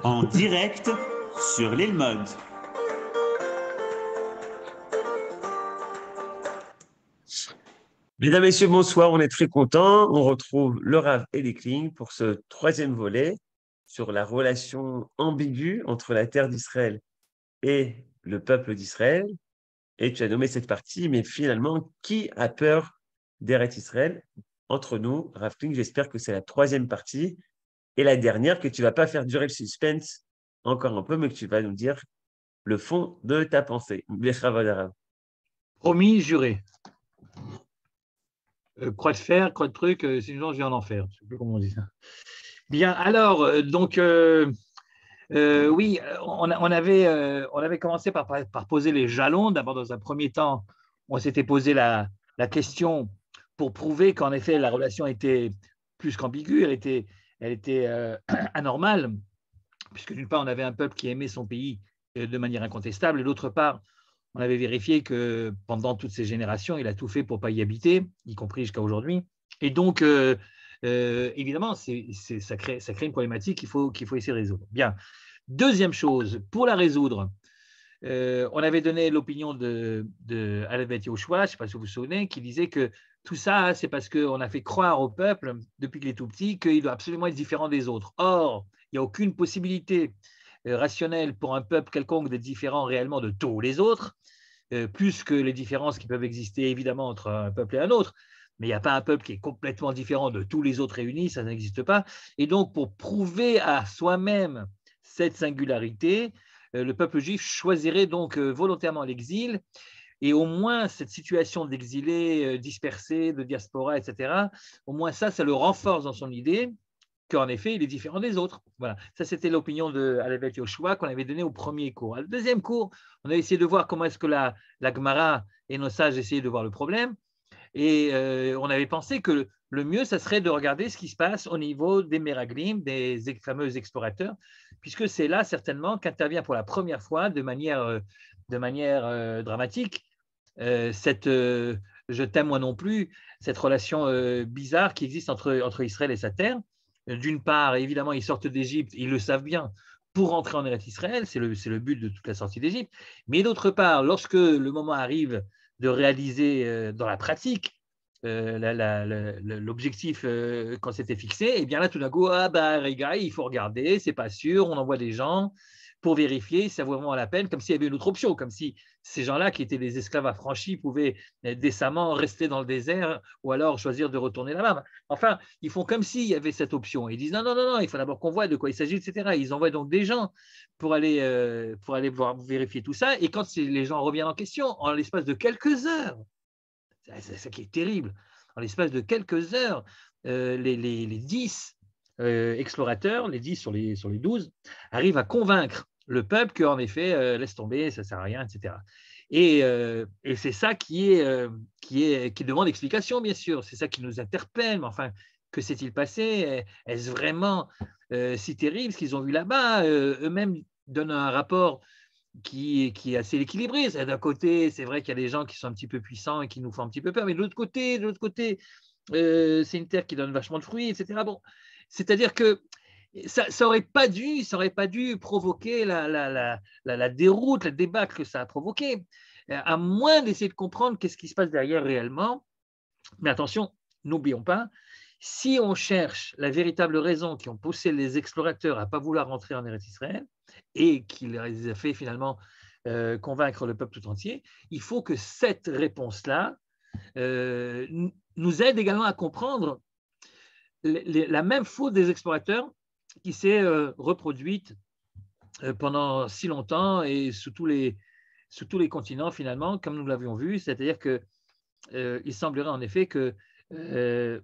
En direct sur l'île Mode. Mesdames, Messieurs, bonsoir. On est très contents. On retrouve le Rav Elikling pour ce troisième volet sur la relation ambiguë entre la terre d'Israël et le peuple d'Israël. Et tu as nommé cette partie, mais finalement, qui a peur d'Eretz Israël? Entre nous, Rav Kling, j'espère que c'est la troisième partie et la dernière, que tu ne vas pas faire durer le suspense encore un peu, mais que tu vas nous dire le fond de ta pensée. Bechavod Rav. Promis, juré. Croix de fer, croix de truc, sinon je viens en enfer. Je ne sais plus comment on dit ça. Bien, alors, oui, on avait commencé par poser les jalons. D'abord, dans un premier temps, on s'était posé la question pour prouver qu'en effet, la relation était plus qu'ambiguë, elle était anormale, puisque d'une part, on avait un peuple qui aimait son pays de manière incontestable, et d'autre part, on avait vérifié que pendant toutes ces générations, il a tout fait pour ne pas y habiter, y compris jusqu'à aujourd'hui. Et donc, évidemment, ça crée une problématique qu'il faut essayer de résoudre. Bien. Deuxième chose, pour la résoudre, on avait donné l'opinion de Alevet Yoshua, je ne sais pas si vous vous souvenez, qui disait que tout ça, c'est parce qu'on a fait croire au peuple, depuis qu'il est tout petit, qu'il doit absolument être différent des autres. Or, il n'y a aucune possibilité rationnelle pour un peuple quelconque d'être différent réellement de tous les autres, plus que les différences qui peuvent exister évidemment entre un peuple et un autre. Mais il n'y a pas un peuple qui est complètement différent de tous les autres réunis, ça n'existe pas. Et donc, pour prouver à soi-même cette singularité, le peuple juif choisirait donc volontairement l'exil, et au moins cette situation d'exilé, dispersé, de diaspora, etc., au moins ça le renforce dans son idée qu'en effet, il est différent des autres. Voilà. Ça, c'était l'opinion de Alevet Yoshua qu'on avait donnée au premier cours. À le deuxième cours, on a essayé de voir comment est-ce que la Gemara et nos sages essayaient de voir le problème. Et on avait pensé que le mieux, ça serait de regarder ce qui se passe au niveau des Meraglim, des fameux explorateurs, puisque c'est là certainement qu'intervient pour la première fois de manière dramatique cette je t'aime moi non plus, cette relation bizarre qui existe entre Israël et sa terre. D'une part, évidemment, ils sortent d'Égypte, ils le savent bien, pour rentrer en Eretz Israël, c'est le but de toute la sortie d'Égypte. Mais d'autre part, lorsque le moment arrive de réaliser dans la pratique l'objectif quand c'était fixé, et bien là, tout d'un coup, ah bah, les gars, il faut regarder, c'est pas sûr, on envoie des gens pour vérifier si ça vaut vraiment la peine, comme s'il y avait une autre option, comme si ces gens-là qui étaient des esclaves affranchis pouvaient décemment rester dans le désert ou alors choisir de retourner là-bas. Enfin, ils font comme s'il y avait cette option. Ils disent non, non, non, non, il faut d'abord qu'on voit de quoi il s'agit, etc. Ils envoient donc des gens pour aller voir vérifier tout ça. Et quand les gens reviennent en question, en l'espace de quelques heures, c'est ça qui est terrible, en l'espace de quelques heures, les 10 explorateurs, les 10 sur les 12, arrivent à convaincre le peuple qu'en effet, laisse tomber, ça ne sert à rien, etc. Et c'est ça qui demande explication, bien sûr. C'est ça qui nous interpelle. Mais enfin, que s'est-il passé? Est-ce vraiment si terrible ce qu'ils ont vu là-bas? Eux-mêmes donnent un rapport qui est assez équilibré. D'un côté, c'est vrai qu'il y a des gens qui sont un petit peu puissants et qui nous font un petit peu peur, mais de l'autre côté, c'est une terre qui donne vachement de fruits, etc. Bon, c'est-à-dire que ça n'aurait pas dû provoquer la déroute, la débâcle que ça a provoqué, à moins d'essayer de comprendre qu'est-ce qui se passe derrière réellement. Mais attention, n'oublions pas, si on cherche la véritable raison qui ont poussé les explorateurs à ne pas vouloir rentrer en Eretz Israël et qui les a fait finalement convaincre le peuple tout entier, il faut que cette réponse-là nous aide également à comprendre la même faute des explorateurs qui s'est reproduite pendant si longtemps et sous tous les continents finalement, comme nous l'avions vu, c'est-à-dire qu'il semblerait en effet que les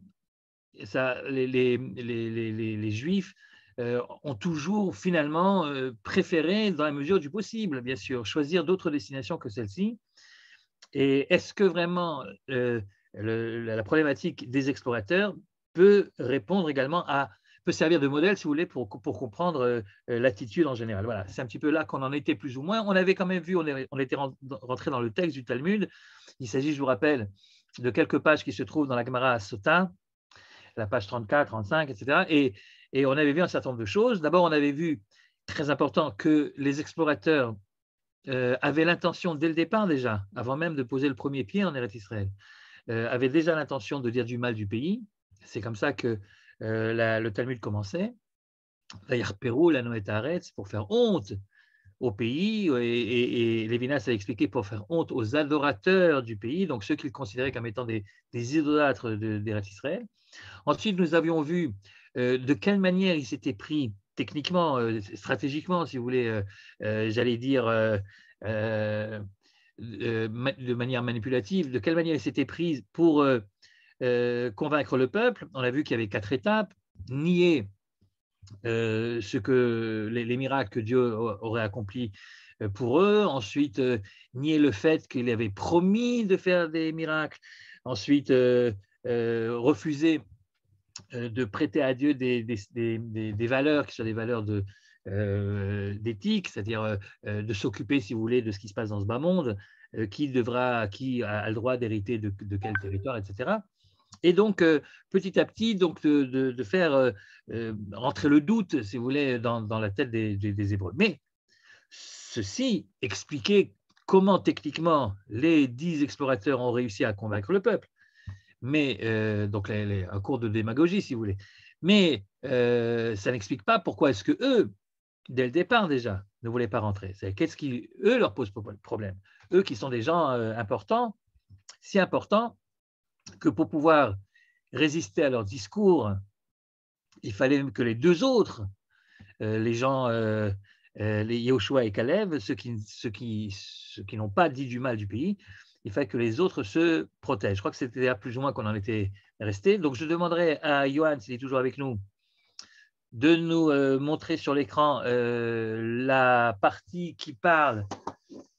Juifs ont toujours finalement préféré, dans la mesure du possible, bien sûr, choisir d'autres destinations que celle-ci. Et est-ce que vraiment la problématique des explorateurs peut répondre également peut servir de modèle, si vous voulez, pour comprendre l'attitude en général. Voilà, c'est un petit peu là qu'on en était plus ou moins. On avait quand même vu, on était rentré dans le texte du Talmud. Il s'agit, je vous rappelle, de quelques pages qui se trouvent dans la Gemara Sota, la page 34, 35, etc. Et on avait vu un certain nombre de choses. D'abord, on avait vu, très important, que les explorateurs avaient l'intention, dès le départ déjà, avant même de poser le premier pied en Eretz Israël, avaient déjà l'intention de dire du mal du pays. C'est comme ça que le Talmud commençait. Vayarperu la Noet Haaretz, pour faire honte au pays, et Lévinas a expliqué pour faire honte aux adorateurs du pays, donc ceux qu'ils considéraient comme étant des idolâtres d'Eretz Israël. Ensuite, nous avions vu de quelle manière ils s'étaient pris techniquement, stratégiquement, si vous voulez, j'allais dire de manière manipulative, de quelle manière ils s'étaient pris pour convaincre le peuple. On a vu qu'il y avait 4 étapes: nier ce que les miracles que Dieu aurait accomplis pour eux, ensuite nier le fait qu'il avait promis de faire des miracles, ensuite refuser de prêter à Dieu des valeurs qui soient des valeurs d'éthique, c'est-à-dire de s'occuper, si vous voulez, de ce qui se passe dans ce bas monde, qui a le droit d'hériter de quel territoire, etc. Et donc, petit à petit, donc, de faire rentrer le doute, si vous voulez, dans la tête des Hébreux. Mais ceci expliquait comment techniquement les 10 explorateurs ont réussi à convaincre le peuple. Mais donc un cours de démagogie, si vous voulez. Mais ça n'explique pas pourquoi est-ce que eux, dès le départ déjà, ne voulaient pas rentrer. Qu'est-ce qui, eux, leur pose problème? Eux qui sont des gens importants, si importants, que pour pouvoir résister à leur discours, il fallait que les 2 autres, les gens, les Yehoshua et Caleb, ceux qui n'ont pas dit du mal du pays, il fallait que les autres se protègent. Je crois que c'était là plus ou moins qu'on en était resté. Donc, je demanderai à Johan, s'il est toujours avec nous, de nous montrer sur l'écran la partie qui parle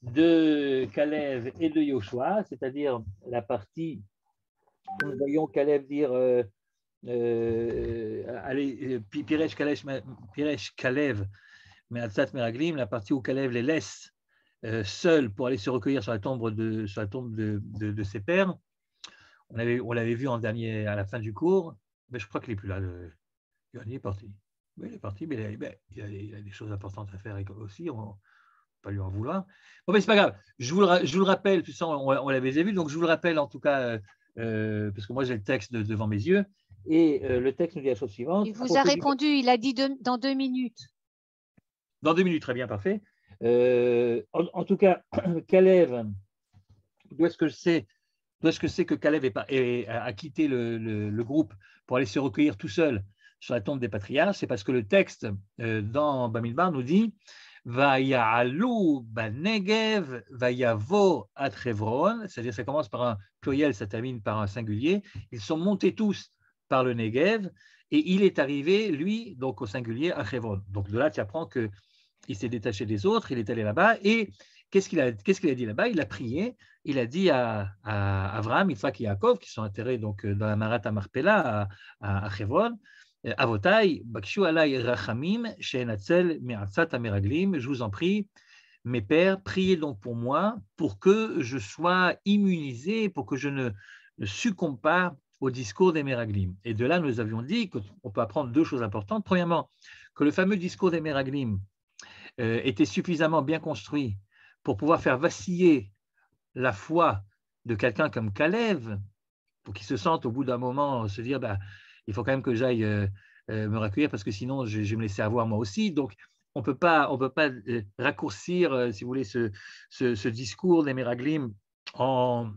de Caleb et de Yehoshua, c'est-à-dire la partie où nous voyons Caleb dire allez, Piresh Kalev, Me'atzat Meraglim, la partie où Caleb les laisse seuls pour aller se recueillir sur la tombe de ses pères. On l'avait vu à la fin du cours, mais je crois qu'il n'est plus là. Il est parti. Mais il est parti, mais il a des choses importantes à faire aussi. On ne peut pas lui en vouloir. Bon, mais c'est pas grave. Je vous le rappelle, tout ça, on l'avait déjà vu, donc je vous le rappelle en tout cas, parce que moi j'ai le texte devant mes yeux. Et le texte nous dit la chose suivante. Il vous a répondu, il a dit dans 2 minutes. Dans 2 minutes, très bien, parfait. En tout cas, Caleb, d'où est-ce que c'est que Caleb a quitté le groupe pour aller se recueillir tout seul sur la tombe des patriarches? C'est parce que le texte dans Bamidbar nous dit Vaya'alu banegev vayavo at Hebron, c'est-à-dire ça commence par un pluriel, ça termine par un singulier. Ils sont montés tous par le Negev et il est arrivé, lui, donc au singulier, à Hebron. Donc de là, tu apprends qu'il s'est détaché des autres, il est allé là-bas et qu'est-ce qu'il a dit là-bas? Il a prié, il a dit à Avraham, Yitzhak et Yaakov, qui sont enterrés donc, dans la Marat Marpella à Hebron, Avotai, Bakshu alay rachamim, she'enatzel me'atzat ameraglim, je vous en prie, mes pères, priez donc pour moi, pour que je sois immunisé, pour que je ne succombe pas au discours des Meraglim. Et de là, nous avions dit qu'on peut apprendre 2 choses importantes. Premièrement, que le fameux discours des Meraglim était suffisamment bien construit pour pouvoir faire vaciller la foi de quelqu'un comme Caleb, pour qu'il se sente au bout d'un moment se dire il faut quand même que j'aille me recueillir parce que sinon je vais me laisser avoir moi aussi. Donc on peut pas raccourcir, si vous voulez, ce discours des Meraglim en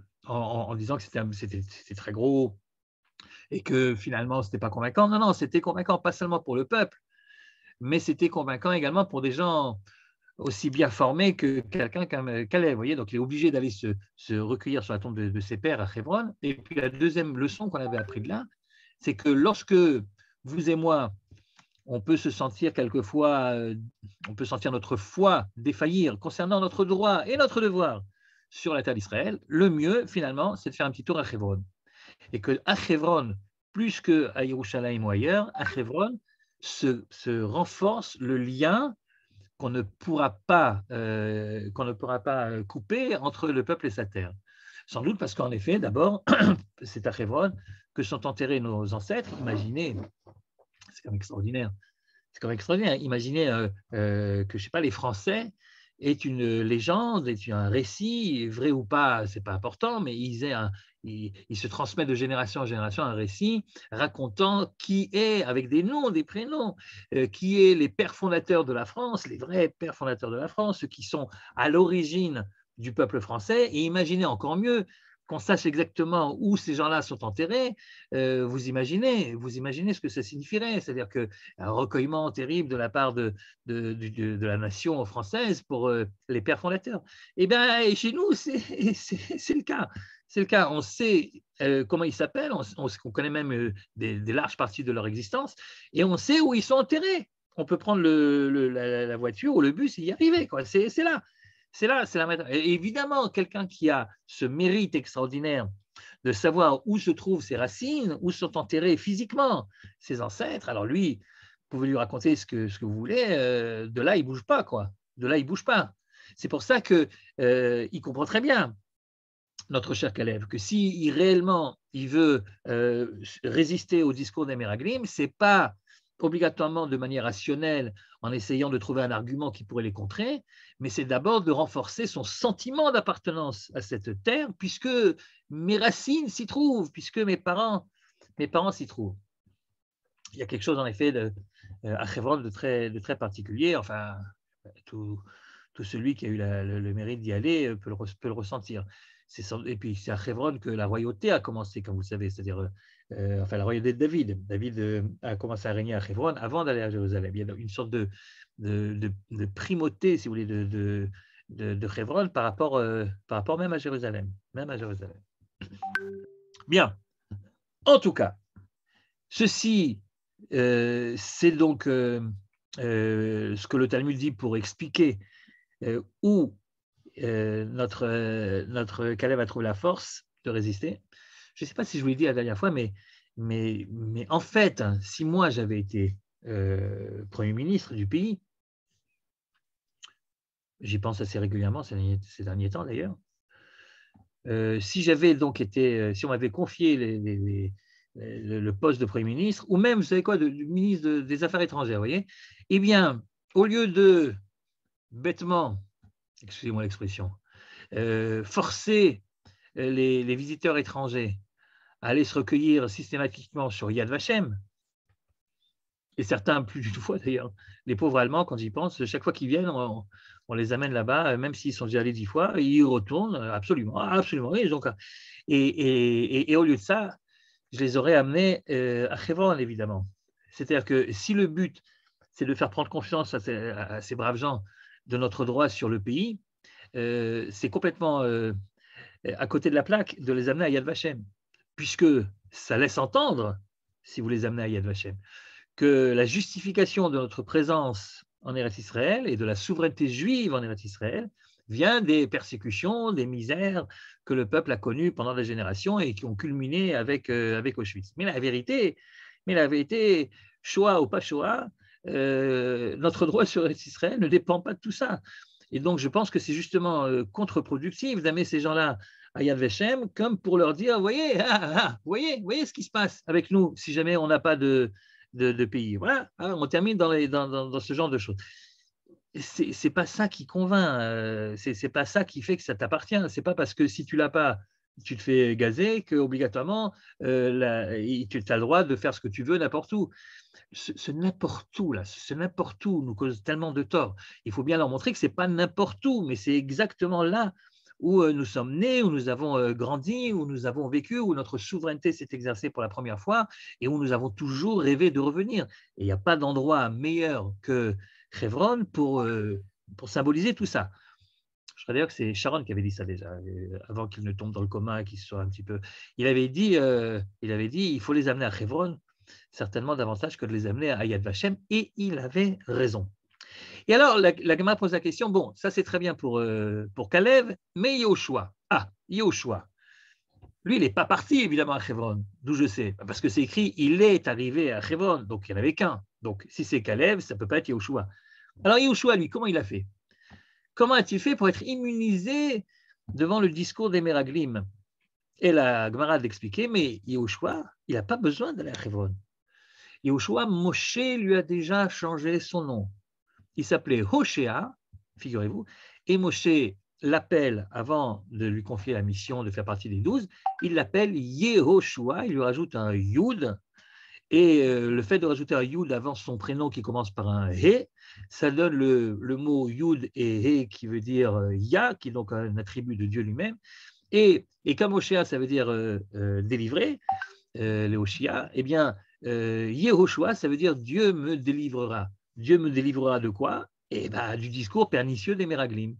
disant que c'était très gros et que finalement c'était pas convaincant. Non, c'était convaincant pas seulement pour le peuple, mais c'était convaincant également pour des gens aussi bien formé que quelqu'un comme Caleb. Vous voyez, donc il est obligé d'aller se recueillir sur la tombe de ses pères à Hebron. Et puis la deuxième leçon qu'on avait appris de là, c'est que lorsque vous et moi, on peut se sentir quelquefois, on peut sentir notre foi défaillir concernant notre droit et notre devoir sur la terre d'Israël, le mieux finalement, c'est de faire un petit tour à Hebron. Et que à Hebron, plus qu'à Yerushalayim ou ailleurs, à Hebron se renforce le lien qu'on ne pourra pas couper entre le peuple et sa terre. Sans doute parce qu'en effet, d'abord, c'est à Hebron que sont enterrés nos ancêtres. Imaginez, c'est quand même extraordinaire. C'est quand même extraordinaire. Imaginez que, je ne sais pas, les Français est une légende, est un récit, vrai ou pas, ce n'est pas important, mais il se transmet de génération en génération un récit racontant qui est, avec des noms, des prénoms, qui est les pères fondateurs de la France, les vrais pères fondateurs de la France, ceux qui sont à l'origine du peuple français. Et imaginez encore mieux qu'on sache exactement où ces gens-là sont enterrés. Vous imaginez ce que ça signifierait, c'est-à-dire qu'un recueillement terrible de la part de la nation française pour les pères fondateurs. Eh bien, chez nous, c'est le cas. C'est le cas. On sait comment ils s'appellent, on connaît même des larges parties de leur existence, et on sait où ils sont enterrés. On peut prendre la voiture ou le bus et y arriver. C'est là. C'est la méthode. Et évidemment, quelqu'un qui a ce mérite extraordinaire de savoir où se trouvent ses racines, où sont enterrés physiquement ses ancêtres, alors lui, vous pouvez lui raconter ce que vous voulez, de là, il ne bouge pas, quoi. De là, il ne bouge pas. C'est pour ça qu'il comprend très bien, notre cher Kalev, que si réellement il veut résister au discours des Meraglim, ce n'est pas obligatoirement de manière rationnelle en essayant de trouver un argument qui pourrait les contrer, mais c'est d'abord de renforcer son sentiment d'appartenance à cette terre, puisque mes racines s'y trouvent, puisque mes parents s'y trouvent. Il y a quelque chose en effet à Hebron de très particulier, enfin, tout celui qui a eu le mérite d'y aller peut le ressentir. Et puis c'est à Hebron que la royauté a commencé, comme vous le savez, c'est-à-dire la royauté de David. David a commencé à régner à Hebron avant d'aller à Jérusalem. Il y a une sorte de primauté, si vous voulez, de Hebron par rapport même à Jérusalem. Bien. En tout cas, ceci, c'est donc ce que le Talmud dit pour expliquer où notre Caleb a trouvé la force de résister. Je ne sais pas si je vous l'ai dit la dernière fois, mais en fait, si moi j'avais été Premier ministre du pays, j'y pense assez régulièrement ces derniers temps d'ailleurs, si j'avais donc été, si on m'avait confié le poste de Premier ministre, ou même, vous savez quoi, du ministre des Affaires étrangères, vous voyez, eh bien, au lieu de bêtement, excusez-moi l'expression, forcer les visiteurs étrangers à aller se recueillir systématiquement sur Yad Vashem, et certains plus d'une fois d'ailleurs, les pauvres Allemands, quand j'y pense, chaque fois qu'ils viennent, on les amène là-bas, même s'ils sont déjà allés 10 fois, ils y retournent, absolument. Et au lieu de ça, je les aurais amenés à Hebron, évidemment. C'est-à-dire que si le but, c'est de faire prendre confiance à ces braves gens de notre droit sur le pays, c'est complètement à côté de la plaque de les amener à Yad Vashem, puisque ça laisse entendre, si vous les amenez à Yad Vashem, que la justification de notre présence en Eretz Israël et de la souveraineté juive en Eretz Israël vient des persécutions, des misères que le peuple a connues pendant des générations et qui ont culminé avec Auschwitz. Mais la vérité, Shoah ou pas Shoah, notre droit sur Eretz Israël ne dépend pas de tout ça. Et donc, je pense que c'est justement contre-productif d'amener ces gens-là à Yad Vashem comme pour leur dire, voyez ce qui se passe avec nous si jamais on n'a pas de pays. Voilà, on termine dans ce genre de choses. C'est pas ça qui convainc, c'est pas ça qui fait que ça t'appartient. C'est pas parce que si tu l'as pas, tu te fais gazer qu'obligatoirement tu as le droit de faire ce que tu veux n'importe où. Ce n'importe où nous cause tellement de tort. Il faut bien leur montrer que c'est pas n'importe où, mais c'est exactement là où nous sommes nés, où nous avons grandi, où nous avons vécu, où notre souveraineté s'est exercée pour la première fois et où nous avons toujours rêvé de revenir. Et il n'y a pas d'endroit meilleur que Hebron pour symboliser tout ça. Je crois d'ailleurs que c'est Sharon qui avait dit ça déjà, avant qu'il ne tombe dans le coma, qu'il soit un petit peu… Il avait dit il faut les amener à Hebron, certainement davantage que de les amener à Yad Vashem, et il avait raison. Et alors, la Gemara pose la question, bon, ça c'est très bien pour Kalev, mais Yehoshua. Yehoshua. Lui, il n'est pas parti évidemment à Hebron, d'où je sais, parce que c'est écrit, il est arrivé à Hebron, donc il n'y en avait qu'un. Donc si c'est Kalev, ça ne peut pas être Yehoshua. Alors Yehoshua, lui, comment il a fait? Comment a-t-il fait pour être immunisé devant le discours des Meraglim? Et la Gemara a d'expliquer, mais Yehoshua, il n'a pas besoin d'aller à Hebron. Yehoshua, Moshe lui a déjà changé son nom. Il s'appelait Hoshea, figurez-vous, et Moshe l'appelle, avant de lui confier la mission de faire partie des 12, il l'appelle Yehoshua, il lui rajoute un Yud, et le fait de rajouter un Yud avant son prénom qui commence par un He, ça donne le mot Yud et He qui veut dire Ya, qui est donc un attribut de Dieu lui-même, et comme Hoshea, ça veut dire délivrer, les Hoshia, eh bien, Yehoshua, ça veut dire Dieu me délivrera. Dieu me délivrera de quoi? Eh bien, du discours pernicieux des Méraglim.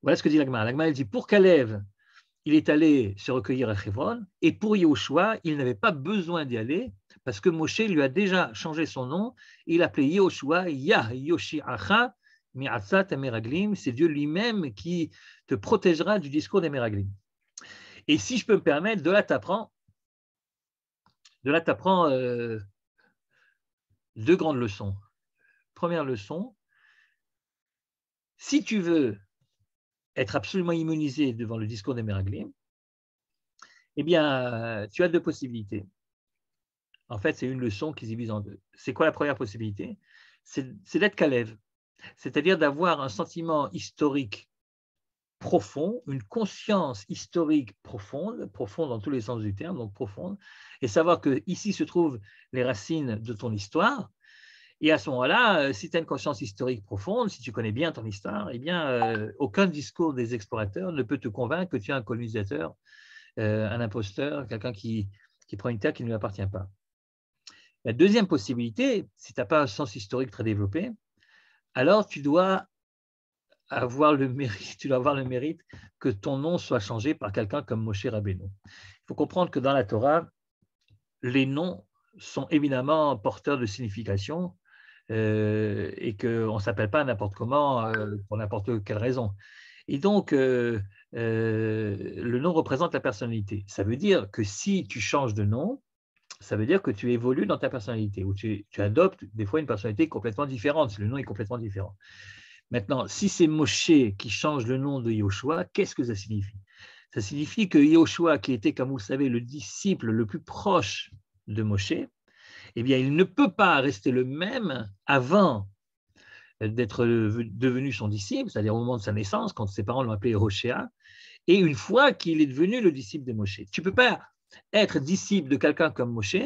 Voilà ce que dit l'Agma. L'Agma, elle dit, pour Kalev, il est allé se recueillir à Hebron, et pour Yehoshua, il n'avait pas besoin d'y aller, parce que Moshe lui a déjà changé son nom, il appelait Yehoshua Yah Yoshiacha Mi'atzat Meraglim, c'est Dieu lui-même qui te protégera du discours des Meraglim. Et si je peux me permettre, de là t'apprends deux grandes leçons. Première leçon, si tu veux être absolument immunisé devant le discours des Meraglim, eh bien, tu as deux possibilités. En fait, c'est une leçon qui se divise en deux. C'est quoi la première possibilité? C'est d'être Kalev, c'est-à-dire d'avoir un sentiment historique profond, une conscience historique profonde, profonde dans tous les sens du terme, donc profonde, et savoir que ici se trouvent les racines de ton histoire. Et à ce moment-là, si tu as une conscience historique profonde, si tu connais bien ton histoire, eh bien, aucun discours des explorateurs ne peut te convaincre que tu es un colonisateur, un imposteur, quelqu'un qui prend une terre qui ne lui appartient pas. La deuxième possibilité, si tu n'as pas un sens historique très développé, alors tu dois avoir le mérite que ton nom soit changé par quelqu'un comme Moshe Rabbeinu. Il faut comprendre que dans la Torah, les noms sont évidemment porteurs de signification et qu'on ne s'appelle pas n'importe comment pour n'importe quelle raison. Et donc, le nom représente la personnalité. Ça veut dire que si tu changes de nom, ça veut dire que tu évolues dans ta personnalité, ou tu adoptes des fois une personnalité complètement différente, si le nom est complètement différent. Maintenant, si c'est Moshe qui change le nom de Yehoshua, qu'est-ce que ça signifie? Ça signifie que Yehoshua, qui était, comme vous le savez, le disciple le plus proche de Moshe, eh bien, il ne peut pas rester le même avant d'être devenu son disciple, c'est-à-dire au moment de sa naissance, quand ses parents l'ont appelé Hoshea, et une fois qu'il est devenu le disciple de Moshe. Tu ne peux pas être disciple de quelqu'un comme Moshe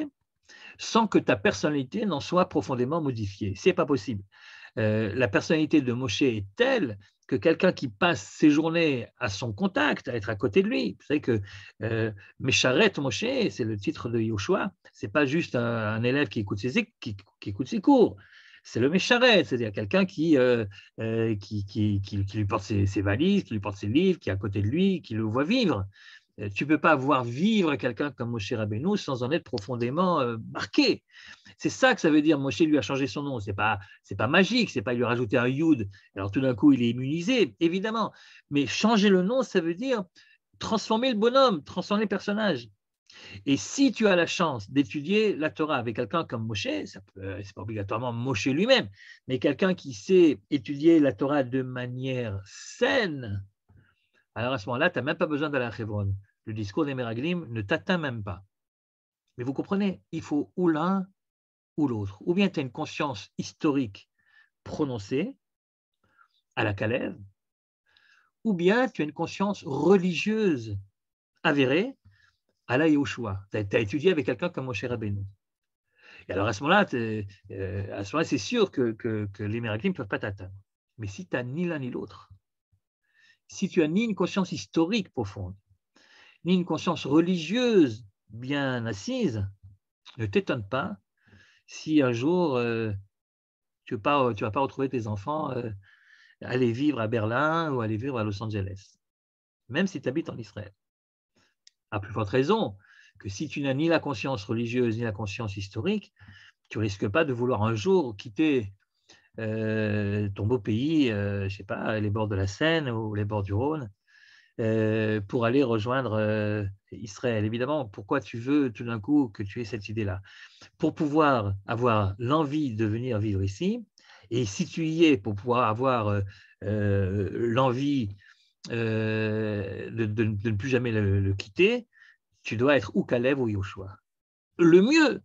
sans que ta personnalité n'en soit profondément modifiée. Ce n'est pas possible. La personnalité de Moshe est telle que quelqu'un qui passe ses journées à son contact, à être à côté de lui, vous savez que Mesharet Moshe, c'est le titre de Yehoshua, ce n'est pas juste un élève qui écoute ses cours, c'est le Mesharet, c'est-à-dire quelqu'un qui lui porte ses valises, qui lui porte ses livres, qui est à côté de lui, qui le voit vivre. Tu ne peux pas voir vivre quelqu'un comme Moshe Rabbeinu sans en être profondément marqué. C'est ça que ça veut dire. Moshe lui a changé son nom. C'est pas magique. C'est pas lui rajouter un Yud. Alors tout d'un coup, il est immunisé, évidemment. Mais changer le nom, ça veut dire transformer le bonhomme, transformer le personnage. Et si tu as la chance d'étudier la Torah avec quelqu'un comme Moshe, c'est pas obligatoirement Moshe lui-même, mais quelqu'un qui sait étudier la Torah de manière saine, alors à ce moment-là, tu n'as même pas besoin d'aller à Hebron. Le discours des Meraglim ne t'atteint même pas. Mais vous comprenez, il faut ou l'un ou l'autre. Ou bien tu as une conscience historique prononcée à la Kalev, ou bien tu as une conscience religieuse avérée à la Yehoshua. Tu as étudié avec quelqu'un comme Moshe Rabbeinu. Et alors à ce moment-là, c'est sûr que les Meraglim ne peuvent pas t'atteindre. Mais si tu n'as ni l'un ni l'autre, si tu as ni une conscience historique profonde, ni une conscience religieuse bien assise, ne t'étonne pas si un jour tu ne vas pas retrouver tes enfants aller vivre à Berlin ou aller vivre à Los Angeles, même si tu habites en Israël. À plus forte raison que si tu n'as ni la conscience religieuse ni la conscience historique, tu ne risques pas de vouloir un jour quitter ton beau pays, je ne sais pas, les bords de la Seine ou les bords du Rhône, pour aller rejoindre Israël. Évidemment, pourquoi tu veux tout d'un coup que tu aies cette idée-là? Pour pouvoir avoir l'envie de venir vivre ici, et si tu y es, pour pouvoir avoir l'envie de ne plus jamais le quitter, tu dois être ou Kalev ou Yehoshua. Le mieux,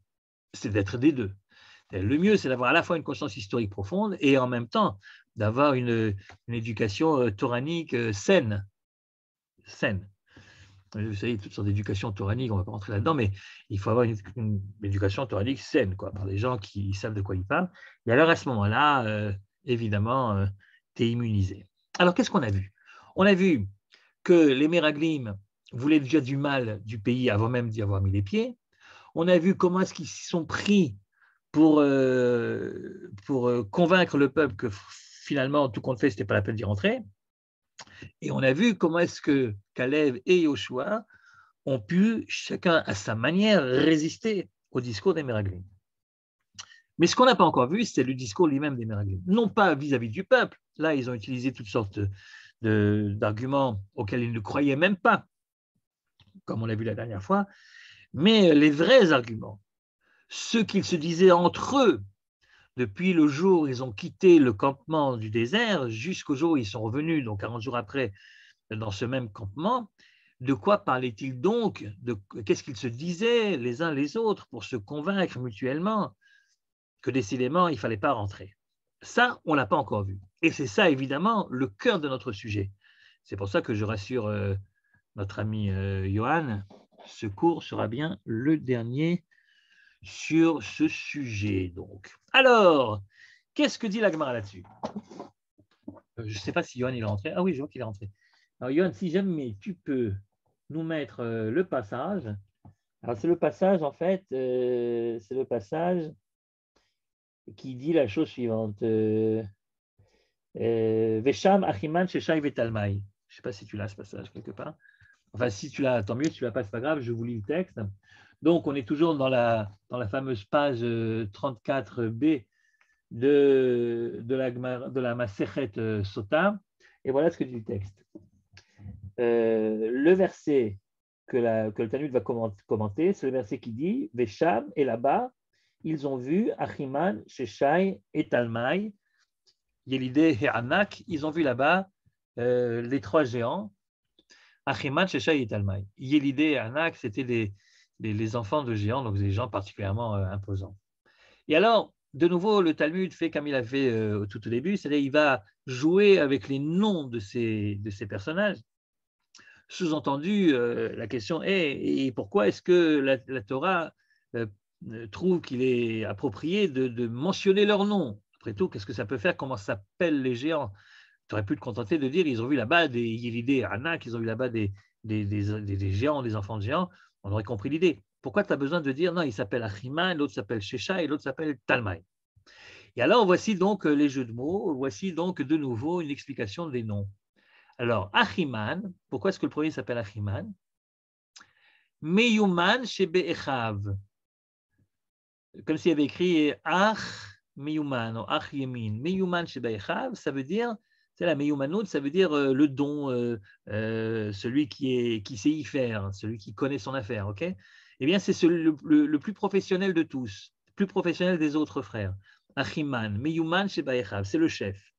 c'est d'être des deux. Le mieux, c'est d'avoir à la fois une conscience historique profonde et en même temps d'avoir une éducation toranique saine. Vous savez, toutes sortes d'éducation toranique, on ne va pas rentrer là-dedans, mais il faut avoir une éducation toranique saine, quoi, par des gens qui savent de quoi ils parlent. Et alors, à ce moment-là, évidemment, tu es immunisé. Alors, qu'est-ce qu'on a vu? On a vu que les Méraglim voulaient déjà du mal du pays avant même d'y avoir mis les pieds. On a vu comment est-ce qu'ils s'y sont pris pour convaincre le peuple que finalement, tout compte fait, ce n'était pas la peine d'y rentrer. Et on a vu comment est-ce que Caleb et Yoshua ont pu, chacun à sa manière, résister au discours des Méraglim. Mais ce qu'on n'a pas encore vu, c'est le discours lui-même des Méraglim. Non pas vis-à-vis du peuple. Là, ils ont utilisé toutes sortes d'arguments auxquels ils ne croyaient même pas, comme on l'a vu la dernière fois, mais les vrais arguments, ceux qu'ils se disaient entre eux depuis le jour où ils ont quitté le campement du désert jusqu'au jour où ils sont revenus, donc 40 jours après, dans ce même campement, de quoi parlaient-ils donc? Qu'est-ce qu'ils se disaient les uns les autres pour se convaincre mutuellement que décidément, il ne fallait pas rentrer? Ça, on ne l'a pas encore vu. Et c'est ça, évidemment, le cœur de notre sujet. C'est pour ça que je rassure notre ami Johan, ce cours sera bien le dernier sur ce sujet. Donc. Alors, qu'est-ce que dit la Gemara là-dessus? Je ne sais pas si Johan il est rentré. Ah oui, je vois qu'il est rentré. Alors, Johan, si jamais tu peux nous mettre le passage. Alors, c'est le passage, en fait, c'est le passage qui dit la chose suivante. Vesham Achiman Sheshai Vetalmai. Je ne sais pas si tu l'as ce passage quelque part. Enfin, si tu l'as, tant mieux. Si tu ne l'as pas, ce n'est pas grave, je vous lis le texte. Donc, on est toujours dans la fameuse page 34b de la Masechet Sota. Et voilà ce que dit le texte. Le verset que le Talmud va commenter, c'est le verset qui dit Vesham, et là-bas, ils ont vu Achiman, Sheshai et Talmai, Yelidé et Anak, ils ont vu là-bas les trois géants, Achiman, Sheshai et Talmai. Yelidé et Anak, c'était les enfants de géants, donc des gens particulièrement imposants. Et alors, de nouveau, le Talmud fait comme il a fait tout au début, c'est-à-dire il va jouer avec les noms de ces personnages. Sous-entendu, la question est, et pourquoi est-ce que la Torah trouve qu'il est approprié de mentionner leur nom? Après tout, qu'est-ce que ça peut faire? Comment s'appellent les géants? Tu aurais pu te contenter de dire, ils ont vu là-bas des Yélidés, Anak, ils ont vu là-bas des géants, des enfants de géants. On aurait compris l'idée. Pourquoi tu as besoin de dire, non, il s'appelle Achiman, l'autre s'appelle Shesha et l'autre s'appelle Talmai? Et alors, voici donc les jeux de mots, voici donc de nouveau une explication des noms. Alors, Achiman, pourquoi est-ce que le premier s'appelle Achiman? Meyuman shebe echav. Comme s'il y avait écrit Ach Meyuman ou Ach Yemin. Meyuman shebe echav, ça veut dire, c'est la Meyumanout, ça veut dire le don, celui qui sait y faire, celui qui connaît son affaire, ok? Eh bien, c'est le plus professionnel de tous, le plus professionnel des autres frères. Achiman, Meyuman shebe echav, c'est le chef.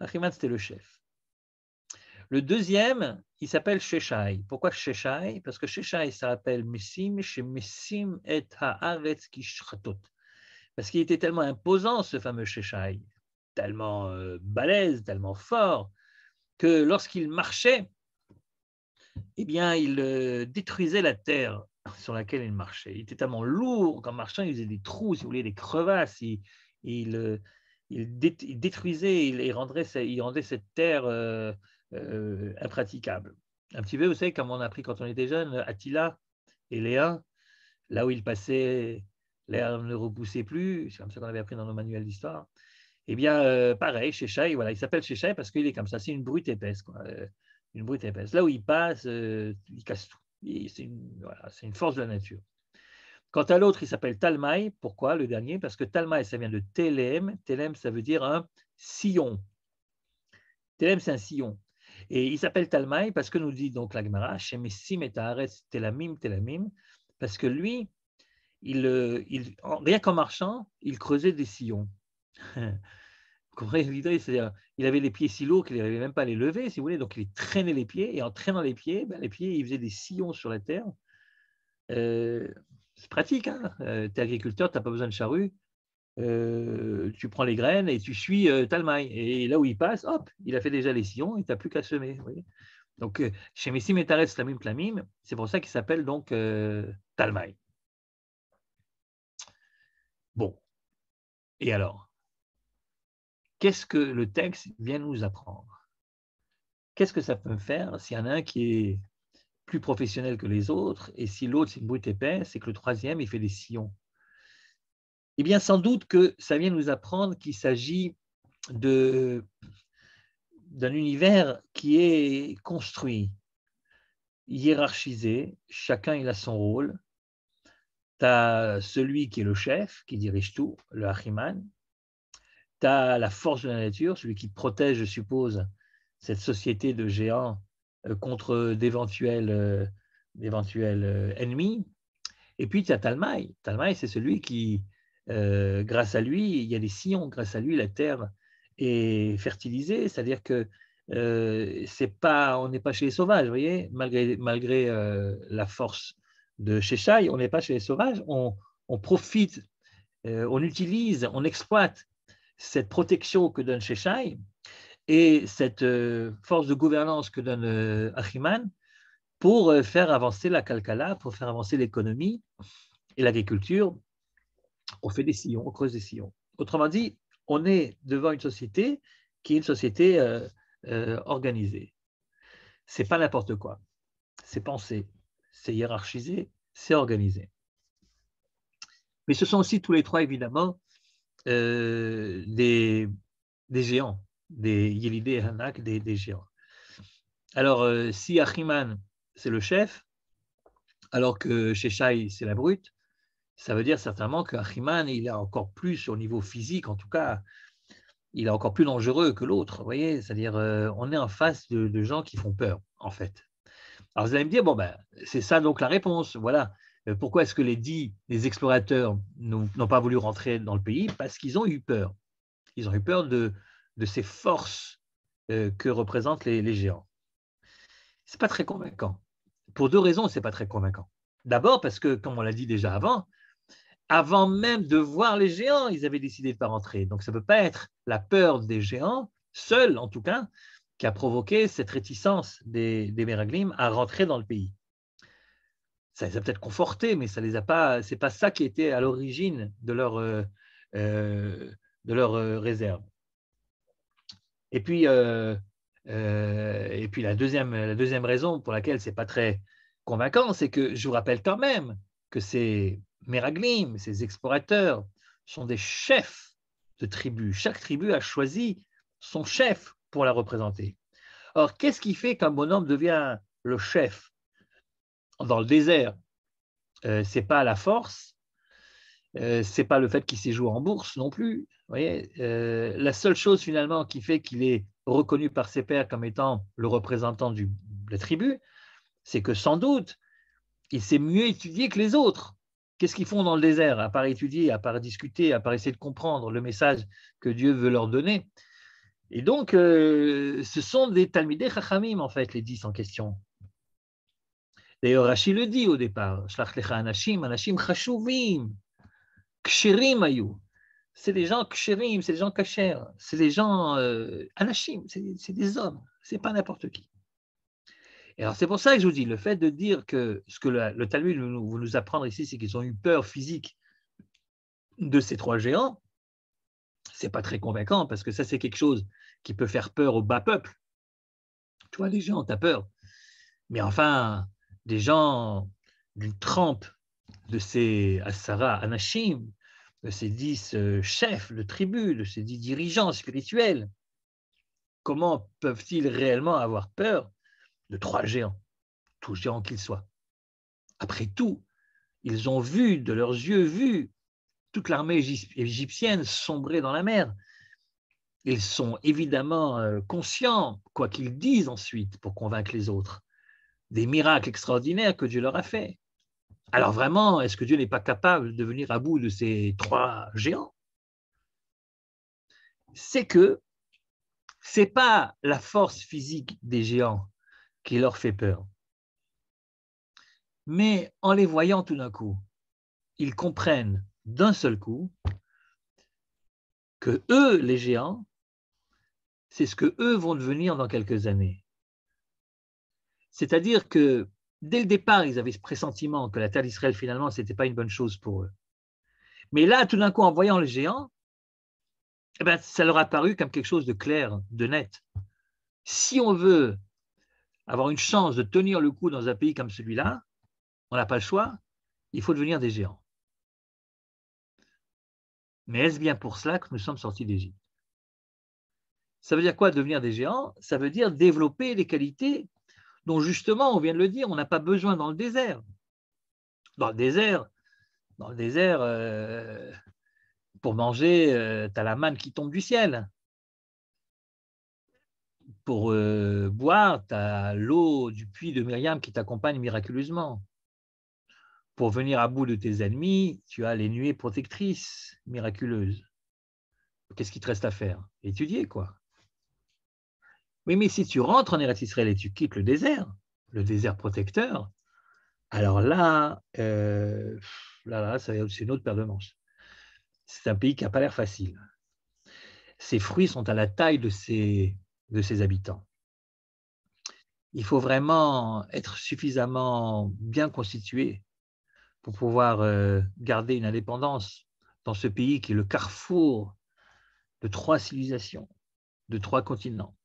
Achiman, c'était le chef. Le deuxième, il s'appelle Sheshai. Pourquoi Sheshai? Parce que Sheshai, ça rappelle Messim, chez Messim et Haaretz Kishratot. Parce qu'il était tellement imposant, ce fameux Sheshai, tellement balèze, tellement fort, que lorsqu'il marchait, eh bien, il détruisait la terre sur laquelle il marchait. Il était tellement lourd qu'en marchant, il faisait des trous, si vous voulez, des crevasses. Il détruisait, il rendait cette terre impraticable. Un petit peu, vous savez, comme on a appris quand on était jeune, Attila et Léa, là où il passait, l'air ne repoussait plus, c'est comme ça qu'on avait appris dans nos manuels d'histoire. Eh bien, pareil, Sheshai, voilà, il s'appelle Sheshai parce qu'il est comme ça, c'est une brute épaisse, quoi, une brute épaisse. Là où il passe, il casse tout. C'est une force de la nature. Quant à l'autre, il s'appelle Talmai. Pourquoi le dernier? Parce que Talmai, ça vient de Telem. Telem, ça veut dire un sillon. Telem, c'est un sillon. Et il s'appelle Talmai parce que nous dit donc la Gemara, Shemessim et Haaretz Telamim, Telamim, parce que lui, rien qu'en marchant, il creusait des sillons. C'est-à-dire, il avait les pieds si lourds qu'il n'arrivait même pas à les lever, si vous voulez, donc il traînait les pieds, et en traînant les pieds, il faisait des sillons sur la terre. C'est pratique, hein. Tu es agriculteur, tu n'as pas besoin de charrue. Tu prends les graines et tu suis Talmaï. Et là où il passe, hop, il a fait déjà les sillons et tu n'as plus qu'à semer. Vous voyez, donc, chez Messim et Taretz Lamim Tlamim, c'est pour ça qu'il s'appelle donc Talmaï. Bon. Et alors, qu'est-ce que le texte vient nous apprendre? Qu'est-ce que ça peut me faire s'il y en a un qui est plus professionnel que les autres et si l'autre, c'est une brute épaisse et que le troisième, il fait des sillons? Eh bien, sans doute que ça vient nous apprendre qu'il s'agit d'un univers qui est construit, hiérarchisé, chacun il a son rôle. Tu as celui qui est le chef, qui dirige tout, le Achiman. Tu as la force de la nature, celui qui protège, je suppose, cette société de géants contre d'éventuels ennemis. Et puis, tu as Talmaï. Talmaï, c'est celui qui, grâce à lui, il y a des sillons, grâce à lui, la terre est fertilisée, c'est-à-dire que on n'est pas chez les sauvages, vous voyez, malgré la force de Sheshai, on n'est pas chez les sauvages, on profite, on utilise, on exploite cette protection que donne Sheshai et cette force de gouvernance que donne Achiman pour faire avancer la Kalkala, pour faire avancer l'économie et l'agriculture. On fait des sillons, on creuse des sillons. Autrement dit, on est devant une société qui est une société organisée. Ce n'est pas n'importe quoi. C'est pensé, c'est hiérarchisé, c'est organisé. Mais ce sont aussi tous les trois, évidemment, des géants, des Yélidé et Hanak, des géants. Alors, si Achiman, c'est le chef, alors que Sheshai, c'est la brute, ça veut dire certainement qu'Achiman, il est encore plus au niveau physique, en tout cas, il est encore plus dangereux que l'autre, vous voyez, c'est-à-dire on est en face de gens qui font peur, en fait. Alors vous allez me dire, bon ben, c'est ça donc la réponse, voilà. Pourquoi est-ce que les explorateurs n'ont pas voulu rentrer dans le pays? Parce qu'ils ont eu peur. Ils ont eu peur de ces forces que représentent les géants. Ce n'est pas très convaincant. Pour deux raisons, ce n'est pas très convaincant. D'abord parce que, comme on l'a dit déjà avant même de voir les géants, ils avaient décidé de ne pas rentrer. Donc, ça ne peut pas être la peur des géants, seule en tout cas, qui a provoqué cette réticence des Meraglim à rentrer dans le pays. Ça les a peut-être confortés, mais ce n'est pas ça qui était à l'origine de leur réserve. Et puis la deuxième raison pour laquelle ce n'est pas très convaincant, c'est que je vous rappelle quand même que ces Meraglim, ces explorateurs, sont des chefs de tribus. Chaque tribu a choisi son chef pour la représenter. Or, qu'est-ce qui fait qu'un bonhomme devient le chef dans le désert? Ce n'est pas la force, ce n'est pas le fait qu'il s'est joué en bourse non plus. Vous voyez, la seule chose finalement qui fait qu'il est reconnu par ses pairs comme étant le représentant de la tribu, c'est que sans doute, il s'est mieux étudié que les autres. Qu'est-ce qu'ils font dans le désert, à part étudier, à part discuter, à part essayer de comprendre le message que Dieu veut leur donner? Et donc, ce sont des Talmidei Chachamim, en fait, les 10 en question. D'ailleurs, Rashi le dit au départ, Shlach lecha anashim, anashim chashuvim, ksherim ayu. C'est des gens ksherim, c'est des gens kasher, c'est des gens anashim, c'est des hommes, c'est pas n'importe qui. Et alors, c'est pour ça que je vous dis, le fait de dire que ce que le Talmud veut nous apprendre ici, c'est qu'ils ont eu peur physique de ces trois géants, c'est pas très convaincant, parce que ça, c'est quelque chose qui peut faire peur au bas peuple. Tu vois, les géants, t'as peur. Mais enfin, des gens d'une trempe de ces Asara Anashim, de ces 10 chefs de tribus, de ces 10 dirigeants spirituels, comment peuvent-ils réellement avoir peur de trois géants, tous géants qu'ils soient? Après tout, ils ont vu, de leurs yeux vus, toute l'armée égyptienne sombrer dans la mer. Ils sont évidemment conscients, quoi qu'ils disent ensuite pour convaincre les autres, des miracles extraordinaires que Dieu leur a faits. Alors vraiment, est-ce que Dieu n'est pas capable de venir à bout de ces trois géants? C'est que ce n'est pas la force physique des géants qui leur fait peur. Mais en les voyant tout d'un coup, ils comprennent d'un seul coup que eux, les géants, c'est ce que eux vont devenir dans quelques années. C'est-à-dire que dès le départ, ils avaient ce pressentiment que la terre d'Israël, finalement, ce n'était pas une bonne chose pour eux. Mais là, tout d'un coup, en voyant les géants, eh ben, ça leur a paru comme quelque chose de clair, de net. Si on veut avoir une chance de tenir le coup dans un pays comme celui-là, on n'a pas le choix, il faut devenir des géants. Mais est-ce bien pour cela que nous sommes sortis d'Égypte? Ça veut dire quoi devenir des géants? Ça veut dire développer les qualités dont justement, on vient de le dire, on n'a pas besoin dans le désert. Dans le désert, pour manger, tu as la manne qui tombe du ciel. Pour boire, tu as l'eau du puits de Myriam qui t'accompagne miraculeusement. Pour venir à bout de tes ennemis, tu as les nuées protectrices miraculeuses. Qu'est-ce qu'il te reste à faire? Étudier, quoi. Oui, mais si tu rentres en Eretz Israël et tu quittes le désert protecteur, alors là, c'est une autre paire de manches. C'est un pays qui n'a pas l'air facile. Ses fruits sont à la taille de ses habitants. Il faut vraiment être suffisamment bien constitué pour pouvoir garder une indépendance dans ce pays qui est le carrefour de 3 civilisations, de 3 continents.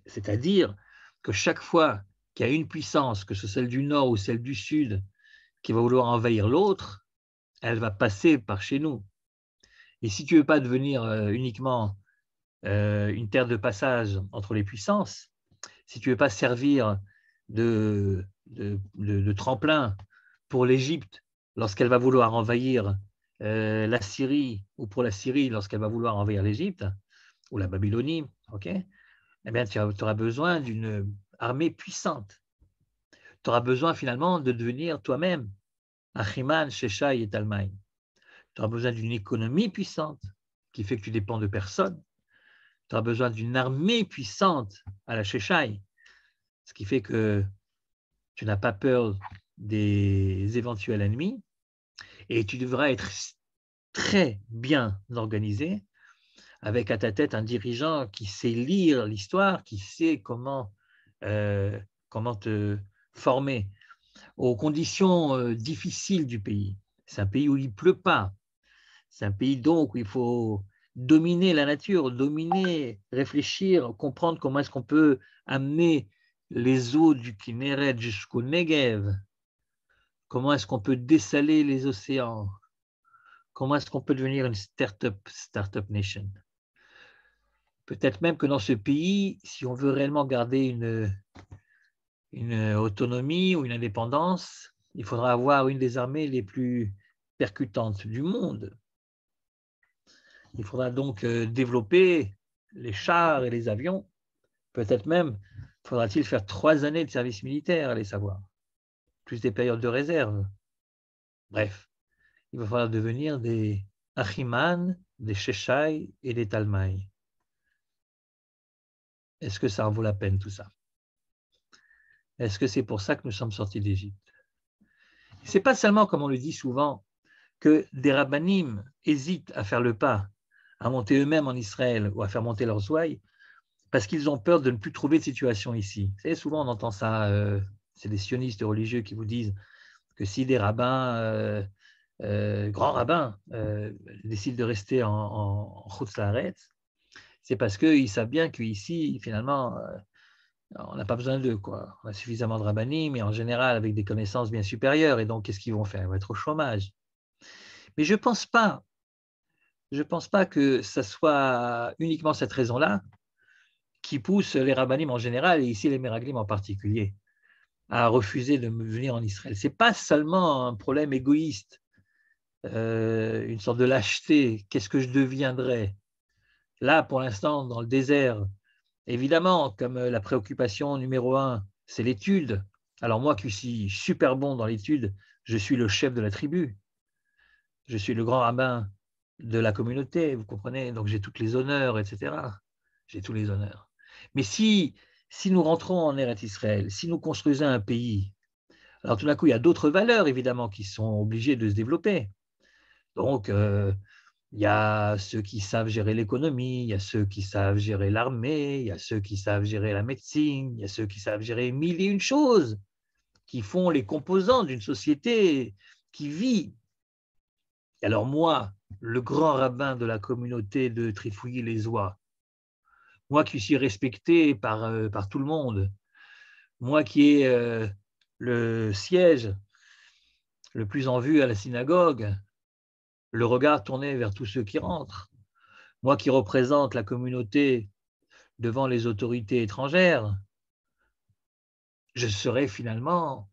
C'est-à-dire que chaque fois qu'il y a une puissance, que ce soit celle du Nord ou celle du Sud, qui va vouloir envahir l'autre, elle va passer par chez nous. Et si tu ne veux pas devenir uniquement une terre de passage entre les puissances, si tu ne veux pas servir de tremplin pour l'Égypte lorsqu'elle va vouloir envahir la Syrie, ou pour la Syrie lorsqu'elle va vouloir envahir l'Égypte, ou la Babylonie, okay, eh bien, tu auras besoin d'une armée puissante. Tu auras besoin finalement de devenir toi-même Achiman, Sheshai et Talmaï. Tu auras besoin d'une économie puissante qui fait que tu dépends de personne. Tu auras besoin d'une armée puissante à la Sheshai, ce qui fait que tu n'as pas peur des éventuels ennemis, et tu devras être très bien organisé, avec à ta tête un dirigeant qui sait lire l'histoire, qui sait comment te former aux conditions difficiles du pays. C'est un pays où il ne pleut pas. C'est un pays donc où il faut dominer la nature, réfléchir, comprendre comment est-ce qu'on peut amener les eaux du Kinneret jusqu'au Negev, comment est-ce qu'on peut dessaler les océans, comment est-ce qu'on peut devenir une start-up nation. Peut-être même que dans ce pays, si on veut réellement garder une autonomie ou une indépendance, il faudra avoir une des armées les plus percutantes du monde. Il faudra donc développer les chars et les avions. Peut-être même faudra-t-il faire 3 années de service militaire, allez savoir, plus des périodes de réserve. Bref, il va falloir devenir des Achiman, des Sheshai et des Talmaï. Est-ce que ça en vaut la peine tout ça? Est-ce que c'est pour ça que nous sommes sortis d'Égypte? Ce n'est pas seulement, comme on le dit souvent, que des rabbanim hésitent à faire le pas, à monter eux-mêmes en Israël ou à faire monter leurs ouailles, parce qu'ils ont peur de ne plus trouver de situation ici. Vous savez, souvent on entend ça, c'est des sionistes religieux qui vous disent que si des rabbins, grands rabbins, décident de rester en Chutz La'aretz, c'est parce qu'ils savent bien qu'ici, finalement, on n'a pas besoin d'eux, quoi. On a suffisamment de rabbanim, mais en général avec des connaissances bien supérieures, et donc qu'est-ce qu'ils vont faire? Ils vont être au chômage. Mais je ne pense pas que ce soit uniquement cette raison-là qui pousse les rabbanim en général, et ici les meraglim en particulier, à refuser de venir en Israël. Ce n'est pas seulement un problème égoïste, une sorte de lâcheté, qu'est-ce que je deviendrai? Là, pour l'instant, dans le désert, évidemment, comme la préoccupation numéro 1, c'est l'étude. Alors moi qui suis super bon dans l'étude, je suis le chef de la tribu. Je suis le grand rabbin de la communauté, vous comprenez? Donc j'ai tous les honneurs, etc. J'ai tous les honneurs. Mais si nous rentrons en Eretz Israël, si nous construisons un pays, alors tout d'un coup, il y a d'autres valeurs, évidemment, qui sont obligées de se développer. Donc, il y a ceux qui savent gérer l'économie, il y a ceux qui savent gérer l'armée, il y a ceux qui savent gérer la médecine, il y a ceux qui savent gérer mille et une choses qui font les composants d'une société qui vit. Et alors moi, le grand rabbin de la communauté de Trifouilly-les-Oies, moi qui suis respecté par tout le monde, moi qui ai le siège le plus en vue à la synagogue, le regard tourné vers tous ceux qui rentrent, moi qui représente la communauté devant les autorités étrangères, je serai finalement